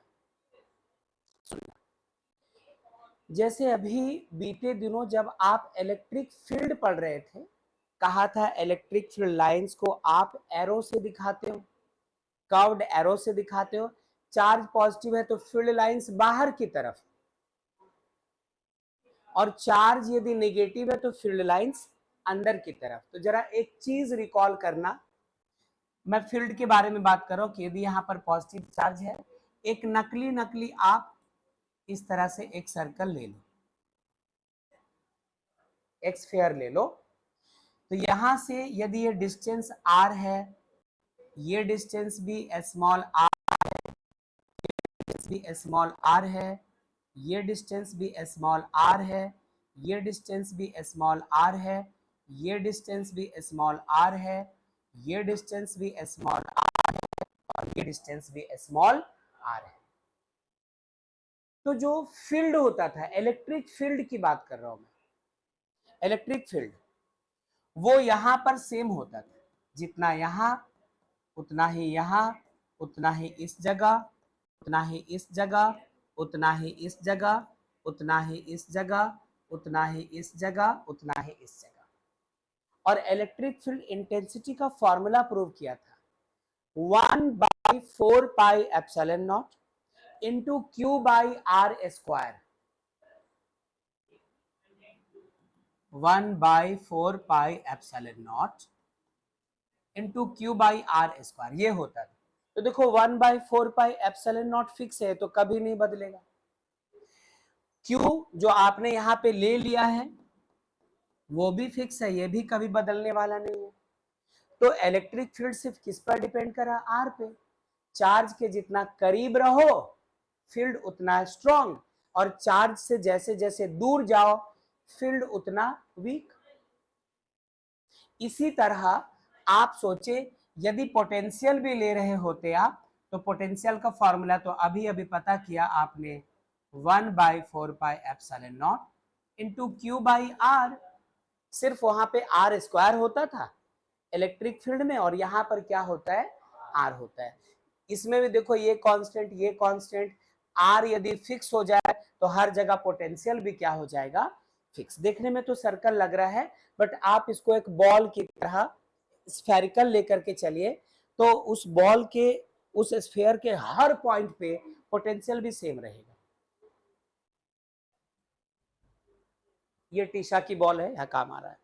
जैसे अभी बीते दिनों जब आप इलेक्ट्रिक फील्ड पढ़ रहे थे, कहा था इलेक्ट्रिक फील्ड लाइंस को आप एरो से दिखाते हो, कर्व्ड एरो से दिखाते हो। चार्ज पॉजिटिव है तो फील्ड लाइंस बाहर की तरफ, और चार्ज यदि नेगेटिव है तो फील्ड लाइंस अंदर की तरफ। तो जरा एक चीज रिकॉल करना, मैं फील्ड के बारे में बात कर रहा हूं कि यदि यहाँ पर पॉजिटिव चार्ज है, एक नकली आप इस तरह से एक सर्कल ले लो, एक स्फीयर ले लो। तो यहां से यदि ये डिस्टेंस r है, ये डिस्टेंस भी स्मॉल r है, ये डिस्टेंस भी स्मॉल r है, ये डिस्टेंस भी स्मॉल r है, ये डिस्टेंस भी स्मॉल r है, ये डिस्टेंस भी स्मॉल r है, और ये डिस्टेंस भी स्मॉल r है। तो जो फील्ड होता था, इलेक्ट्रिक फील्ड की बात कर रहा हूं मैं, इलेक्ट्रिक फील्ड वो यहां पर सेम होता था, जितना यहां उतना ही यहां, उतना ही इस जगह, उतना ही इस जगह, उतना ही इस जगह, उतना ही इस जगह, उतना ही इस जगह, उतना ही इस जगह। और इलेक्ट्रिक फील्ड इंटेंसिटी का फॉर्मूला प्रूव किया था, 1/4 pi epsilon nought into Q by R square, 1/4 pi epsilon nought into Q by R square, ये होता था। तो देखो 1/4 पाई एप्सिलॉन नॉट फिक्स है तो कभी नहीं बदलेगा। क्यू जो आपने यहां पे ले लिया है वो भी फिक्स है, ये भी कभी बदलने वाला नहीं है। तो इलेक्ट्रिक फील्ड सिर्फ किस पर डिपेंड कर रहा है? आर पे। चार्ज के जितना करीब रहो फील्ड उतना स्ट्रॉन्ग, और चार्ज से जैसे जैसे दूर जाओ फील्ड उतना वीक। इसी तरह आप सोचे यदि पोटेंशियल भी ले रहे होते आप, तो पोटेंशियल का फॉर्मूला तो अभी अभी पता किया आपने, 1/4 pi epsilon nought into Q by R. सिर्फ वहां पे आर स्क्वायर होता था इलेक्ट्रिक फील्ड में, और यहां पर क्या होता है? आर होता है। इसमें भी देखो ये कांस्टेंट, ये कांस्टेंट, आर यदि फिक्स हो जाए तो हर जगह पोटेंशियल भी क्या हो जाएगा? फिक्स। देखने में तो सर्कल लग रहा है, बट आप इसको एक बॉल की तरह स्फेरिकल लेकर के चलिए, तो उस बॉल के, उस स्फीयर के हर पॉइंट पे पोटेंशियल भी सेम रहेगा। ये टीशा की बॉल है, यहाँ काम आ रहा है।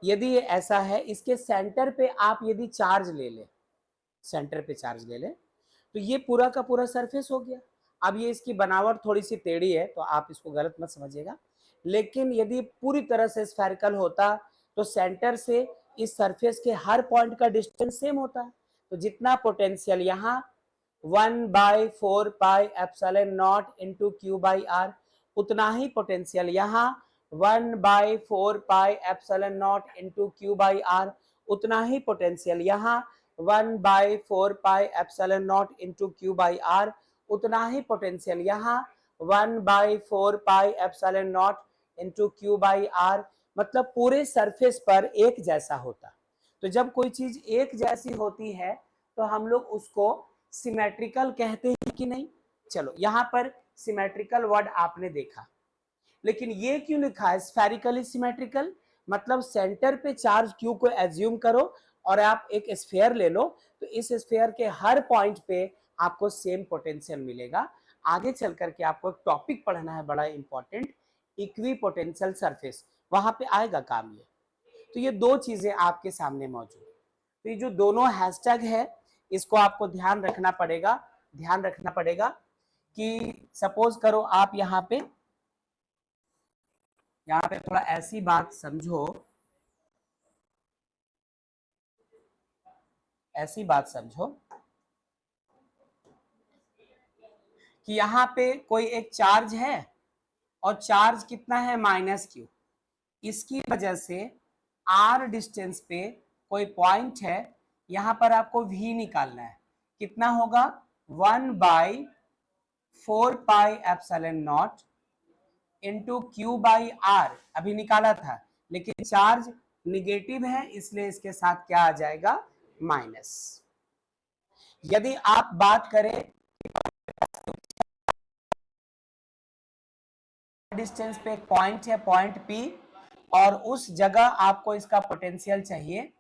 यदि ये ऐसा है, इसके सेंटर पे आप यदि चार्ज ले ले, सेंटर पे चार्ज ले ले, तो ये पूरा का पूरा सरफेस हो गया। अब ये इसकी बनावट थोड़ी सी टेढ़ी है तो आप इसको गलत मत समझिएगा, लेकिन यदि पूरी तरह से स्फेरिकल होता तो सेंटर से इस सरफेस के हर पॉइंट का डिस्टेंस सेम होता है। तो जितना पोटेंशियल यहाँ 1/4 pi epsilon nought into Q by R, उतना ही पोटेंशियल यहाँ 1/4 pi epsilon nought into Q by R, उतना ही पोटेंशियल यहाँ 1/4 pi epsilon nought into Q by R, उतना ही पोटेंशियल यहाँ 1/4 pi epsilon nought into Q by R. मतलब पूरे सरफेस पर एक जैसा होता। तो जब कोई चीज एक जैसी होती है तो हम लोग उसको सिमेट्रिकल कहते हैं कि नहीं? चलो यहाँ पर सिमेट्रिकल वर्ड आपने देखा, लेकिन ये क्यों लिखा है स्फेरिकली सिमेट्रिकल? मतलब सेंटर पे चार्ज क्यू को एज्यूम करो और आप एक स्फीयर ले लो, तो इस स्फीयर के हर पॉइंट पे आपको सेम पोटेंशियल मिलेगा। आगे चल करके आपको एक टॉपिक पढ़ना है बड़ा इंपॉर्टेंट, इक्वी पोटेंशियल सरफेस, वहां पे आएगा काम ये। तो ये दो चीजें आपके सामने मौजूद है। तो ये जो दोनों हैशटैग है इसको आपको ध्यान रखना पड़ेगा, ध्यान रखना पड़ेगा कि सपोज करो आप यहाँ पे थोड़ा ऐसी बात समझो, ऐसी बात समझो कि यहाँ पे कोई एक चार्ज है और चार्ज कितना है? -q। इसकी वजह से r डिस्टेंस पे कोई पॉइंट है, यहाँ पर आपको v निकालना है। कितना होगा? 1/4 pi epsilon nought into Q by R, अभी निकाला था, लेकिन चार्ज निगेटिव है इसलिए इसके साथ क्या आ जाएगा? माइनस। यदि आप बात करें डिस्टेंस पे एक पॉइंट है, पॉइंट P, और उस जगह आपको इसका पोटेंशियल चाहिए,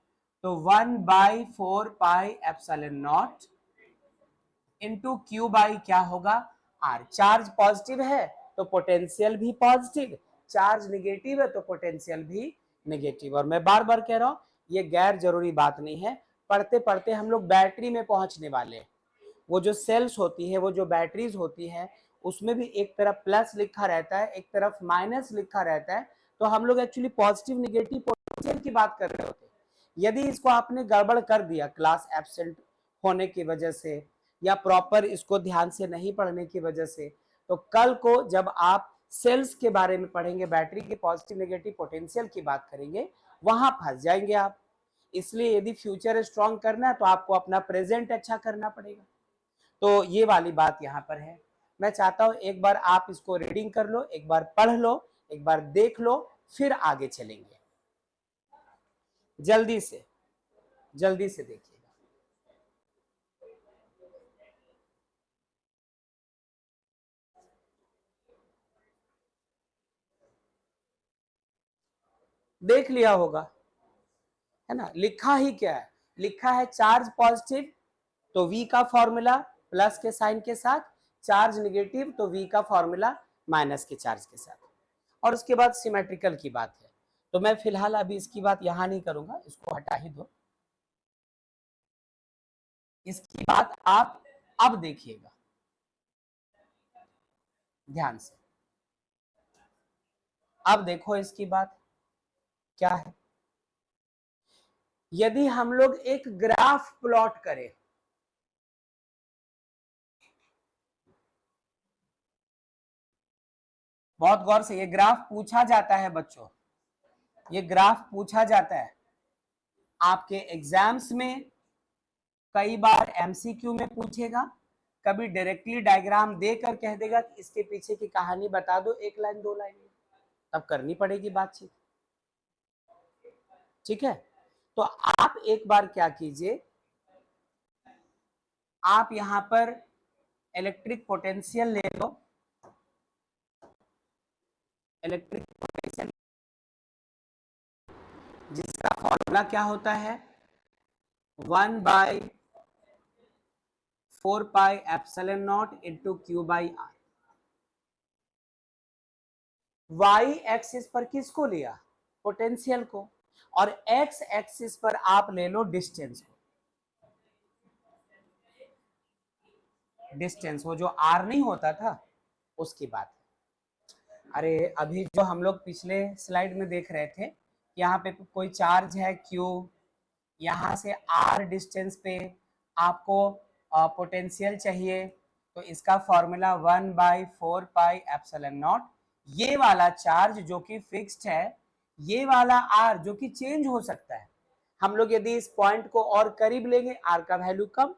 तो 1/4 pi epsilon nought into Q by क्या होगा? आर। चार्ज पॉजिटिव है तो पोटेंशियल भी पॉजिटिव, चार्ज निगेटिव है तो पोटेंशियल भी निगेटिव। और मैं बार बार कह रहा हूं ये गैर जरूरी बात नहीं है, पढ़ते पढ़ते हम लोग बैटरी में पहुंचने वाले हैं। वो जो सेल्स होती है, वो जो बैटरीज होती है, उसमें भी एक तरफ प्लस लिखा रहता है, एक तरफ माइनस लिखा रहता है। तो हम लोग एक्चुअली पॉजिटिव निगेटिव पोटेंशियल की बात कर रहे होते हैं। यदि इसको आपने गड़बड़ कर दिया क्लास एब्सेंट होने की वजह से या प्रॉपर इसको ध्यान से नहीं पढ़ने की वजह से, तो कल को जब आप सेल्स के बारे में पढ़ेंगे, बैटरी के पॉजिटिव नेगेटिव पोटेंशियल की बात करेंगे, वहां फंस जाएंगे आप। इसलिए यदि फ्यूचर स्ट्रांग करना है तो आपको अपना प्रेजेंट अच्छा करना पड़ेगा। तो ये वाली बात यहाँ पर है। मैं चाहता हूं एक बार आप इसको रीडिंग कर लो, एक बार पढ़ लो, एक बार देख लो, फिर आगे चलेंगे। जल्दी से देखिएगा। देख लिया होगा, है ना। लिखा ही क्या है, लिखा है चार्ज पॉजिटिव तो V का फॉर्मूला प्लस के साइन के साथ, चार्ज निगेटिव तो V का फॉर्मूला माइनस के चार्ज के साथ। और उसके बाद सिमेट्रिकल की बात है। तो मैं फिलहाल अभी इसकी बात यहां नहीं करूंगा, इसको हटा ही दो। इसकी बात आप अब देखिएगा ध्यान से। अब देखो इसकी बात क्या है। यदि हम लोग एक ग्राफ प्लॉट करें, बहुत गौर से, ये ग्राफ पूछा जाता है बच्चों, ये ग्राफ पूछा जाता है आपके एग्जाम्स में, कई बार एमसीक्यू में पूछेगा, कभी डायरेक्टली डायग्राम देकर कह देगा कि इसके पीछे की कहानी बता दो, एक लाइन दो लाइन में, तब करनी पड़ेगी बातचीत। ठीक है, तो आप एक बार क्या कीजिए, आप यहां पर इलेक्ट्रिक पोटेंशियल ले लो, इलेक्ट्रिक पोटेंशियल जिसका फॉर्मूला क्या होता है 1/4πε0 इंटू Q/R। वाई एक्सिस पर किसको लिया, पोटेंशियल को, और एक्स एक्सिस पर आप ले लो डिस्टेंस को। डिस्टेंस वो जो आर नहीं होता था उसकी बात है। अरे अभी जो हम लोग पिछले स्लाइड में देख रहे थे, यहाँ पे कोई चार्ज है क्यू, यहाँ से आर डिस्टेंस पे आपको पोटेंशियल चाहिए, तो इसका फॉर्मूला 1/4πε0। ये वाला चार्ज जो कि फिक्स्ड है, ये वाला आर जो कि चेंज हो सकता है। हम लोग यदि इस पॉइंट को और करीब लेंगे आर का वैल्यू कम,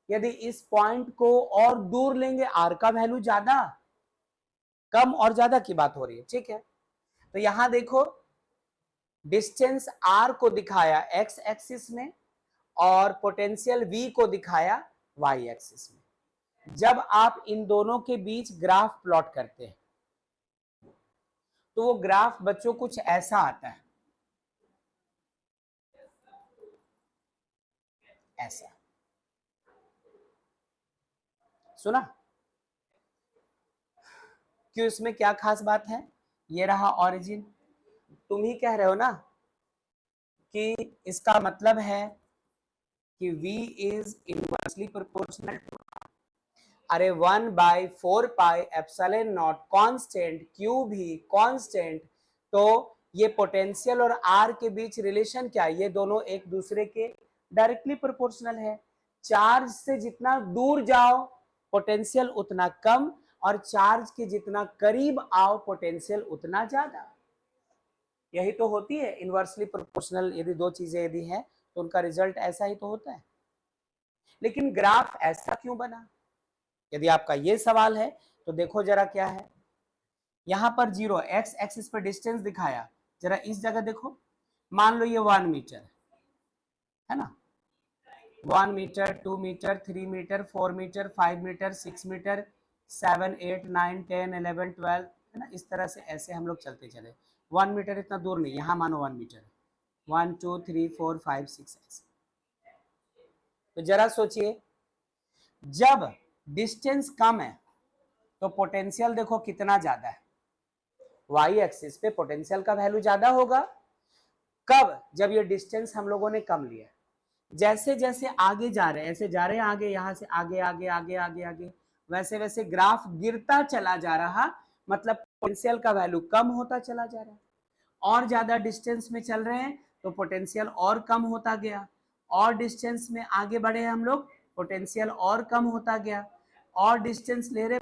यदि इस पॉइंट को और दूर लेंगे आर का वैल्यू ज्यादा। कम और ज्यादा की बात हो रही है, ठीक है। तो यहां देखो डिस्टेंस आर को दिखाया एक्स एक्सिस में और पोटेंशियल वी को दिखाया वाई एक्सिस में। जब आप इन दोनों के बीच ग्राफ प्लॉट करते हैं तो वो ग्राफ बच्चों कुछ ऐसा आता है, ऐसा। सुना क्यों, इसमें क्या खास बात है। ये रहा ओरिजिन, तुम ही कह रहे हो ना कि इसका मतलब है कि V is inversely proportional to, अरे 1/4πε0 कांस्टेंट, Q भी कांस्टेंट, तो ये पोटेंशियल और R के बीच रिलेशन क्या है, ये दोनों एक दूसरे के डायरेक्टली प्रोपोर्शनल है। चार्ज से जितना दूर जाओ पोटेंशियल उतना कम, और चार्ज के जितना करीब आओ पोटेंशियल उतना ज्यादा। यही तो होती है इनवर्सली प्रोपोर्शनल, यदि दो चीजें यदि है तो उनका रिजल्ट ऐसा ही तो होता है। लेकिन ग्राफ ऐसा क्यों बना, यदि आपका ये सवाल है तो देखो जरा क्या है। यहां पर जीरो, एक्स एक्सिस पर डिस्टेंस दिखाया, जरा इस जगह देखो, मान लो ये 1 मीटर है ना, 1 metre, 2 metre, 3 metre, 4 metre, 5 metre, 6 metre, 7, 8, 9, 10, 11, 12, है ना। इस तरह से ऐसे हम लोग चलते चले। 1 मीटर इतना दूर नहीं, यहाँ मानो 1 मीटर, 1 2 3 4 5 6 ऐसे। तो जरा सोचिए, जब डिस्टेंस कम है तो पोटेंशियल देखो कितना ज्यादा है, वाई एक्सिस पे पोटेंशियल का वैल्यू ज्यादा होगा। कब? जब ये डिस्टेंस हम लोगों ने कम लिया। जैसे जैसे आगे जा रहे हैं, ऐसे जा रहे हैं आगे, यहां से आगे आगे आगे आगे आगे, वैसे वैसे ग्राफ गिरता चला जा रहा, मतलब पोटेंशियल का वैल्यू कम होता चला जा रहा है। और ज्यादा डिस्टेंस में चल रहे हैं तो पोटेंशियल और कम होता गया, और डिस्टेंस में आगे बढ़े हम लोग, पोटेंशियल और कम होता गया, और डिस्टेंस ले रहे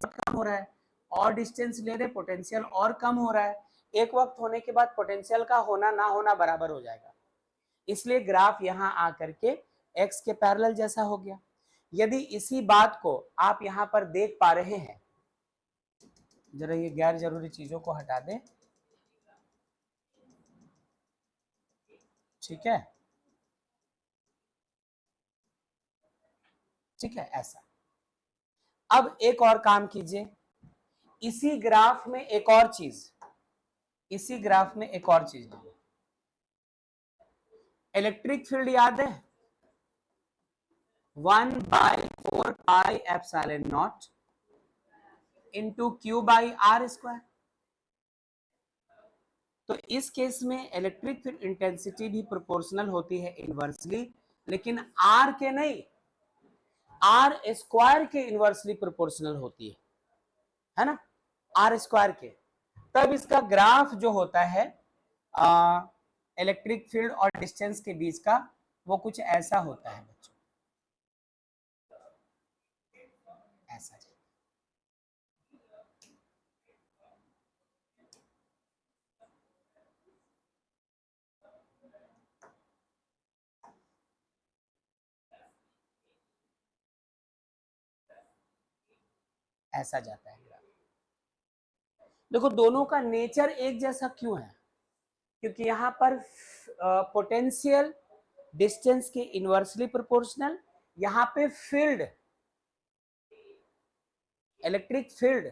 कम हो रहा है, और डिस्टेंस ले रहे पोटेंशियल और कम हो रहा है। एक वक्त होने के बाद पोटेंशियल का होना ना होना बराबर हो जाएगा, इसलिए ग्राफ यहां आकर के x के पैरेलल जैसा हो गया। यदि इसी बात को आप यहां पर देख पा रहे हैं, जरा ये गैर जरूरी चीजों को हटा दें, ठीक है, ठीक है, ऐसा। अब एक और काम कीजिए, इसी ग्राफ में एक और चीज, इसी ग्राफ में एक और चीज, इलेक्ट्रिक फील्ड याद है, 1/4πε0 into Q by R square. तो इस केस में इलेक्ट्रिक फील्ड इंटेंसिटी भी प्रोपोर्शनल होती है इनवर्सली, लेकिन आर के नहीं, आर स्क्वायर के इनवर्सली प्रोपोर्शनल होती है ना, आर स्क्वायर के। तब इसका ग्राफ जो होता है इलेक्ट्रिक फील्ड और डिस्टेंस के बीच का, वो कुछ ऐसा होता है बच्चों, ऐसा। ऐसा जाता है ग्राफ। देखो दोनों का नेचर एक जैसा क्यों है? क्योंकि यहां पर पोटेंशियल डिस्टेंस के इनवर्सली प्रोपोर्शनल, यहां पे फील्ड, इलेक्ट्रिक फील्ड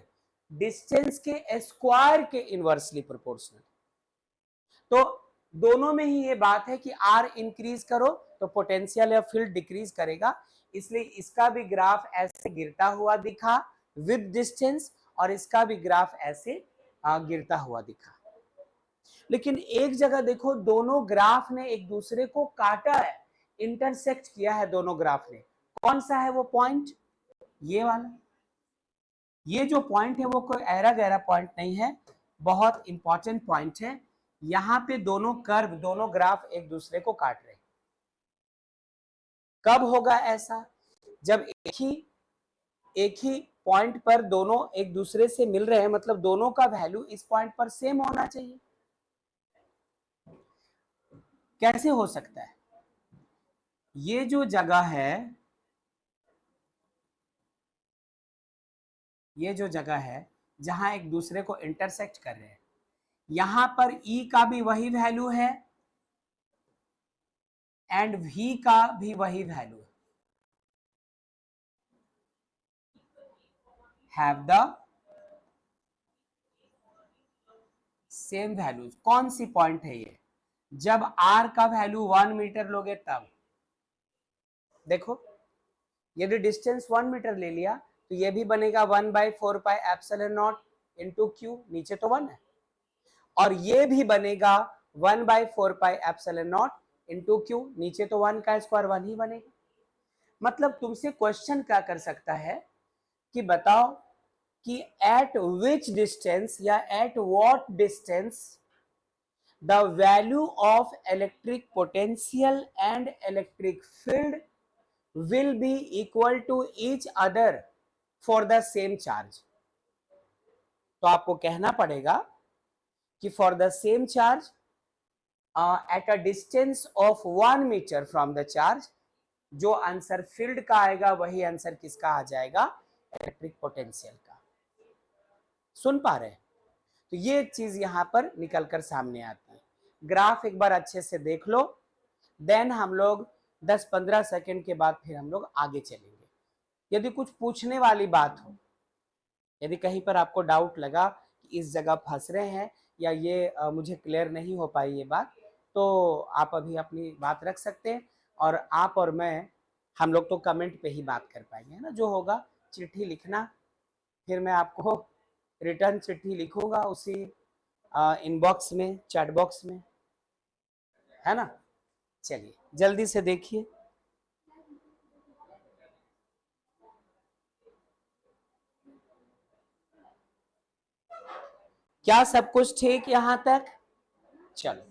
डिस्टेंस के स्क्वायर के इनवर्सली प्रोपोर्शनल। तो दोनों में ही ये बात है कि आर इंक्रीज करो तो पोटेंशियल या फील्ड डिक्रीज करेगा, इसलिए इसका भी ग्राफ ऐसे गिरता हुआ दिखा विद डिस्टेंस, और इसका भी ग्राफ ऐसे गिरता हुआ दिखा। लेकिन एक जगह देखो, दोनों ग्राफ ने एक दूसरे को काटा है, इंटरसेक्ट किया है दोनों ग्राफ ने। कौन सा है वो पॉइंट? ये वाला। ये जो पॉइंट है वो कोई ऐरा गहरा पॉइंट नहीं है, बहुत इंपॉर्टेंट पॉइंट है। यहां पे दोनों कर्व, दोनों ग्राफ एक दूसरे को काट रहे हैं। कब होगा ऐसा? जब एक ही पॉइंट पर दोनों एक दूसरे से मिल रहे हैं, मतलब दोनों का वैल्यू इस पॉइंट पर सेम होना चाहिए। कैसे हो सकता है? ये जो जगह है, ये जो जगह है जहां एक दूसरे को इंटरसेक्ट कर रहे हैं, यहां पर E का भी वही वैल्यू है एंड V का भी वही वैल्यू है। Have the same values. कौन सी पॉइंट है ये? जब R का वैल्यू 1 मीटर लोगे तब। देखो यदि डिस्टेंस 1 मीटर ले लिया तो ये भी बनेगा 1/4πε0 इंटू Q, नीचे तो 1 है, और ये भी बनेगा 1/4πε0 इंटू Q, नीचे तो 1 का स्क्वायर 1 ही बनेगा। मतलब तुमसे क्वेश्चन क्या कर सकता है कि बताओ कि एट विच डिस्टेंस या at what distance the value of electric potential and electric field will be equal to each other for the same charge। तो आपको कहना पड़ेगा कि for the same charge at a distance of 1 meter from the charge, जो answer field का आएगा वही answer किसका आ जाएगा? इलेक्ट्रिक पोटेंशियल का। सुन पा रहे हैं? तो ये चीज यहां पर निकलकर सामने आती है। ग्राफ एक बार अच्छे से देख लो, देन हम लोग 10-15 सेकंड के बाद फिर हम लोग आगे चलेंगे। यदि कुछ पूछने वाली बात हो, यदि कहीं पर आपको डाउट लगा कि इस जगह फंस रहे हैं या ये मुझे क्लियर नहीं हो पाई ये बात, तो आप अभी अपनी बात रख सकते हैं, और आप और मैं, हम लोग तो कमेंट पे ही बात कर पाएंगे, है ना। जो होगा चिट्ठी लिखना, फिर मैं आपको रिटर्न चिट्ठी लिखूंगा उसी इनबॉक्स में, चैट बॉक्स में, है ना। चलिए जल्दी से देखिए। क्या सब कुछ ठीक यहां तक? चलो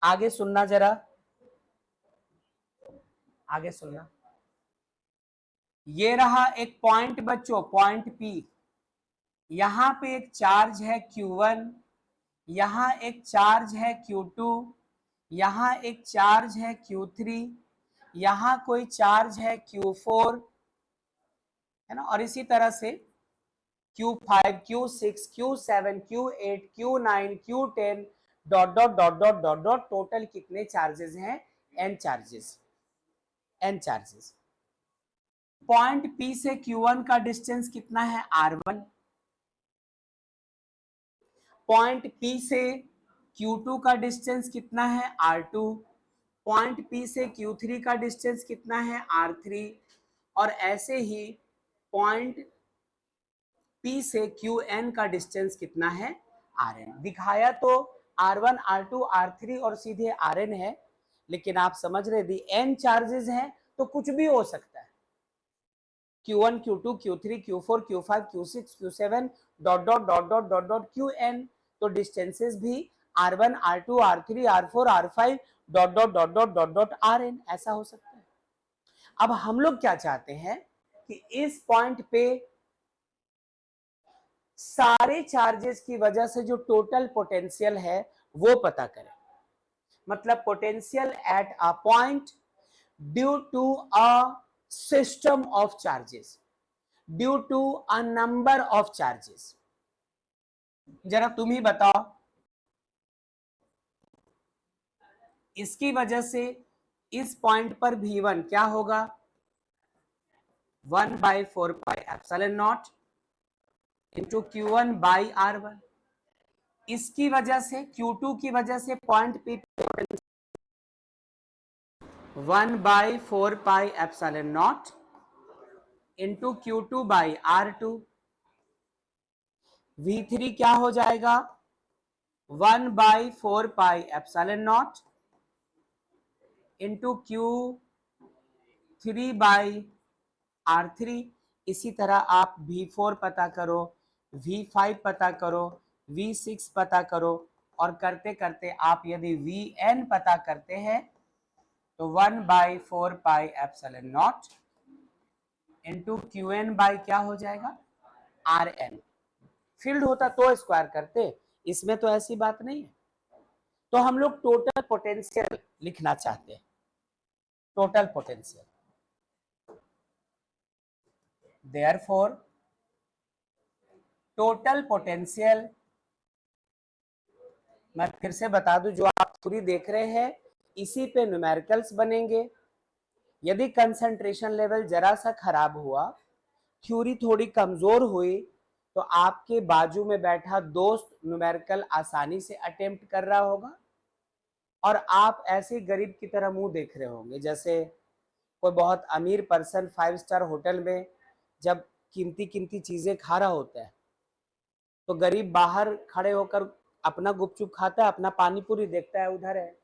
आगे सुनना, जरा आगे सुनना। ये रहा एक पॉइंट बच्चों, पॉइंट पी। यहां पे एक चार्ज है Q1, यहां एक चार्ज है Q2, यहां एक चार्ज है Q3, यहां कोई चार्ज है Q4, है ना। और इसी तरह से Q5, Q6, Q7, Q8, Q9, Q10 dot dot dot dot dot dot. Total कितने चार्जेस हैं? n charges, n charges. Point P से Q1 का डिस्टेंस कितना है? R1। पॉइंट P से Q2 का डिस्टेंस कितना है? R2। पॉइंट P से Q3 का डिस्टेंस कितना है? R3। और ऐसे ही पॉइंट P से Qn का डिस्टेंस कितना है? Rn। दिखाया तो R1, R2, R3 और सीधे Rn है, लेकिन आप समझ रहे यदि n चार्जेस हैं तो कुछ भी हो सकता है। Q1, Q2, Q3, Q4, Q5, Q6, Q7 dot dot dot dot dot dot Qn। तो डिस्टेंसेस भी R1, R2, R3, R4, R5 dot dot dot dot dot dot Rn ऐसा हो सकता है। अब हम लोग क्या चाहते हैं कि इस पॉइंट पे सारे चार्जेस की वजह से जो टोटल पोटेंशियल है वो पता करें। मतलब potential at a point due to a system of charges, due to a number of charges. जरा तुम ही बताओ, इसकी वजह से इस पॉइंट पर V1 क्या होगा? 1/4πε0 इंटू Q1 बाई R1। इसकी वजह से Q2 की वजह से point P 1/4πε0 into Q2 by R2। V3 क्या हो जाएगा? 1/4πε0 इंटू Q3 बाई R3। इसी तरह आप V4 पता करो, V5 पता करो, V6 पता करो, और करते करते आप यदि Vn पता करते हैं तो 1/4πε0 इंटू Qn बाई क्या हो जाएगा? Rn। फील्ड होता तो स्क्वायर करते, इसमें तो ऐसी बात नहीं है। तो हम लोग टोटल पोटेंशियल लिखना चाहते हैं, total potential. Therefore total potential, मैं फिर से बता दूं, जो आप पूरी देख रहे हैं इसी पे न्यूमेरिकल्स बनेंगे। यदि कंसंट्रेशन लेवल जरा सा खराब हुआ, थ्योरी थोड़ी कमजोर हुई, तो आपके बाजू में बैठा दोस्त न्यूमेरिकल आसानी से अटेम्प्ट कर रहा होगा, और आप ऐसे गरीब की तरह मुंह देख रहे होंगे। जैसे कोई बहुत अमीर पर्सन 5 स्टार होटल में जब कीमती कीमती चीजें खा रहा होता है, तो गरीब बाहर खड़े होकर अपना गुपचुप खाता है, अपना पानी पूरी देखता है उधर है।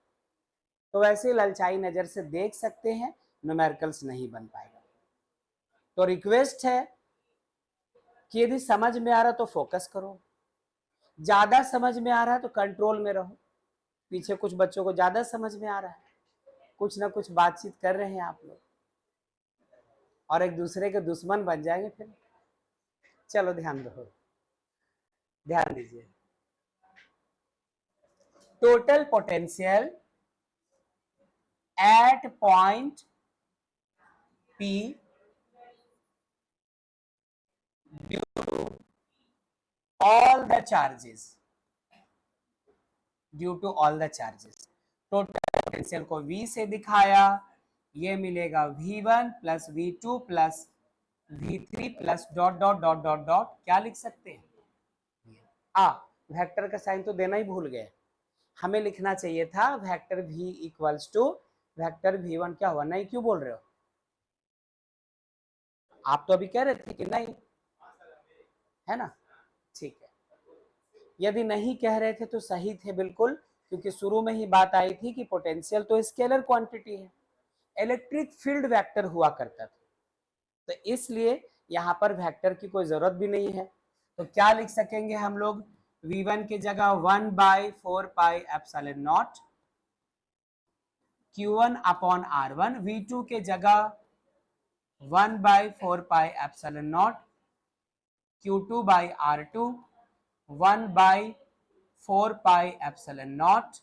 तो वैसे ललचाई नजर से देख सकते हैं, न्यूमेरिकल्स नहीं बन पाएगा। तो रिक्वेस्ट है कि यदि समझ में आ रहा तो फोकस करो, ज्यादा समझ में आ रहा है तो कंट्रोल में रहो। पीछे कुछ बच्चों को ज्यादा समझ में आ रहा है, कुछ ना कुछ बातचीत कर रहे हैं आप लोग, और एक दूसरे के दुश्मन बन जाएंगे फिर। चलो ध्यान दो, ध्यान दीजिए। Total potential at point P due to all the charges, due to all the charges. Total potential को V से दिखाया, ये मिलेगा V1 plus V2 plus V3 plus dot dot dot dot dot. क्या लिख सकते हैं? वेक्टर का साइन तो देना ही भूल गए, हमें लिखना चाहिए था vector V equals to vector V1। क्या हुआ, नहीं क्यों बोल रहे हो? आप तो अभी कह रहे थे कि नहीं, है ना? ठीक है, यदि नहीं कह रहे थे तो सही थे बिल्कुल, क्योंकि शुरू में ही बात आई थी कि पोटेंशियल तो स्केलर क्वांटिटी है, इलेक्ट्रिक फील्ड वेक्टर हुआ करता था, तो इसलिए यहां पर वेक्टर की कोई जरूरत भी नहीं है। तो क्या लिख सकेंगे हम लोग? v1 की जगह 1/4πε0 q1 अपॉन r1, v2 के जगह 1/4πε0 q2/r2, 1/4πε0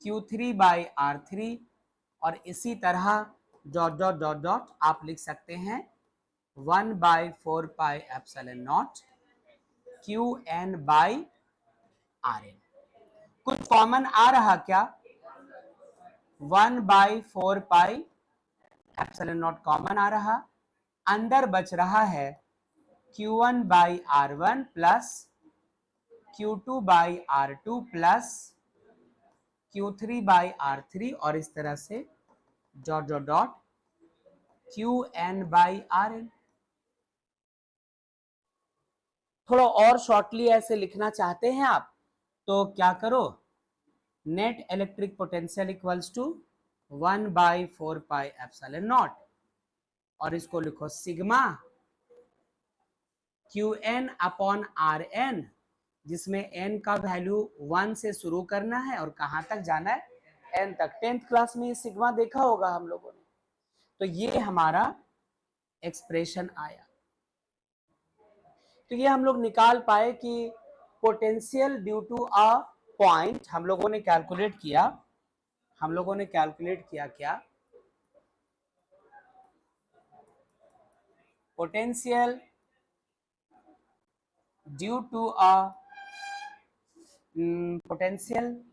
q3/r3, और इसी तरह डॉट डॉट डॉट डॉट आप लिख सकते हैं 1/4πε0 qn/rn। कुछ कॉमन आ रहा क्या? 1/4πε0 कॉमन आ रहा, अंदर बच रहा है q1/r1 plus q2/r2 plus q3/r3, और इस तरह से डॉट डॉट डॉट qn/rn। थोड़ा और शॉर्टली ऐसे लिखना चाहते हैं आप तो क्या करो, net electric potential equals to 1/4πε0, और इसको लिखो सिग्मा qn अपॉन rn, जिसमें n का वैल्यू 1 से शुरू करना है और कहां तक जाना है? n तक। 10th क्लास में ये सिग्मा देखा होगा हम लोगों ने। तो ये हमारा एक्सप्रेशन आया। तो ये हम लोग निकाल पाए कि potential due to a point, हम लोगों ने कैलकुलेट किया क्या? Potential due to a potential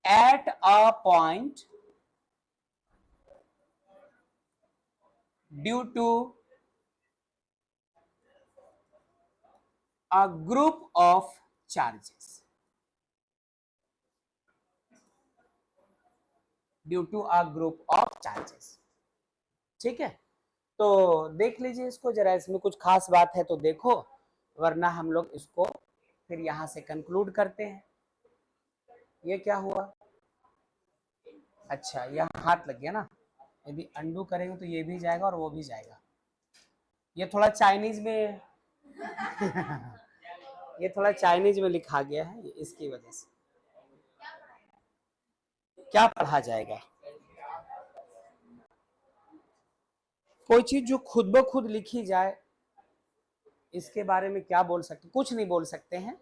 at a point due to a group of charges, due to a group of charges। ठीक है, तो देख लीजिए इसको जरा, इसमें कुछ खास बात है तो देखो, वरना हम लोग इसको फिर यहां से कंक्लूड करते हैं। ये क्या हुआ? अच्छा, यह हाथ लग गया ना, यदि अंडू करेंगे तो ये भी जाएगा और वो भी जाएगा। ये थोड़ा चाइनीज में ये थोड़ा चाइनीज में लिखा गया है, इसकी वजह से क्या पढ़ा जाएगा? कोई चीज जो खुद ब खुद लिखी जाए, इसके बारे में क्या बोल सकते? कुछ नहीं बोल सकते हैं।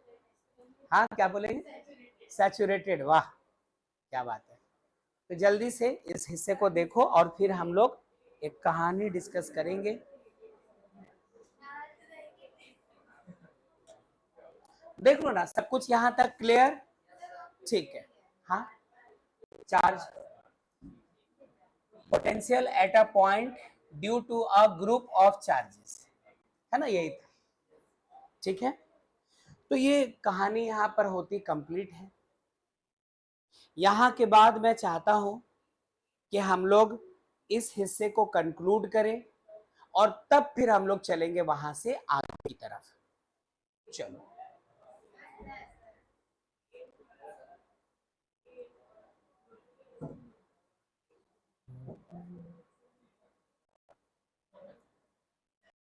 हाँ, क्या बोलेंगे? सैचुरेटेड। वाह, क्या बात है। तो जल्दी से इस हिस्से को देखो और फिर हम लोग एक कहानी डिस्कस करेंगे। देख लो ना, सब कुछ यहां तक क्लियर? ठीक है। हाँ, charge potential at a point due to a group of charges, है ना, यही था। ठीक है, तो ये कहानी यहां पर होती कंप्लीट है। यहां के बाद मैं चाहता हूं कि हम लोग इस हिस्से को कंक्लूड करें और तब फिर हम लोग चलेंगे वहां से आगे की तरफ। चलो।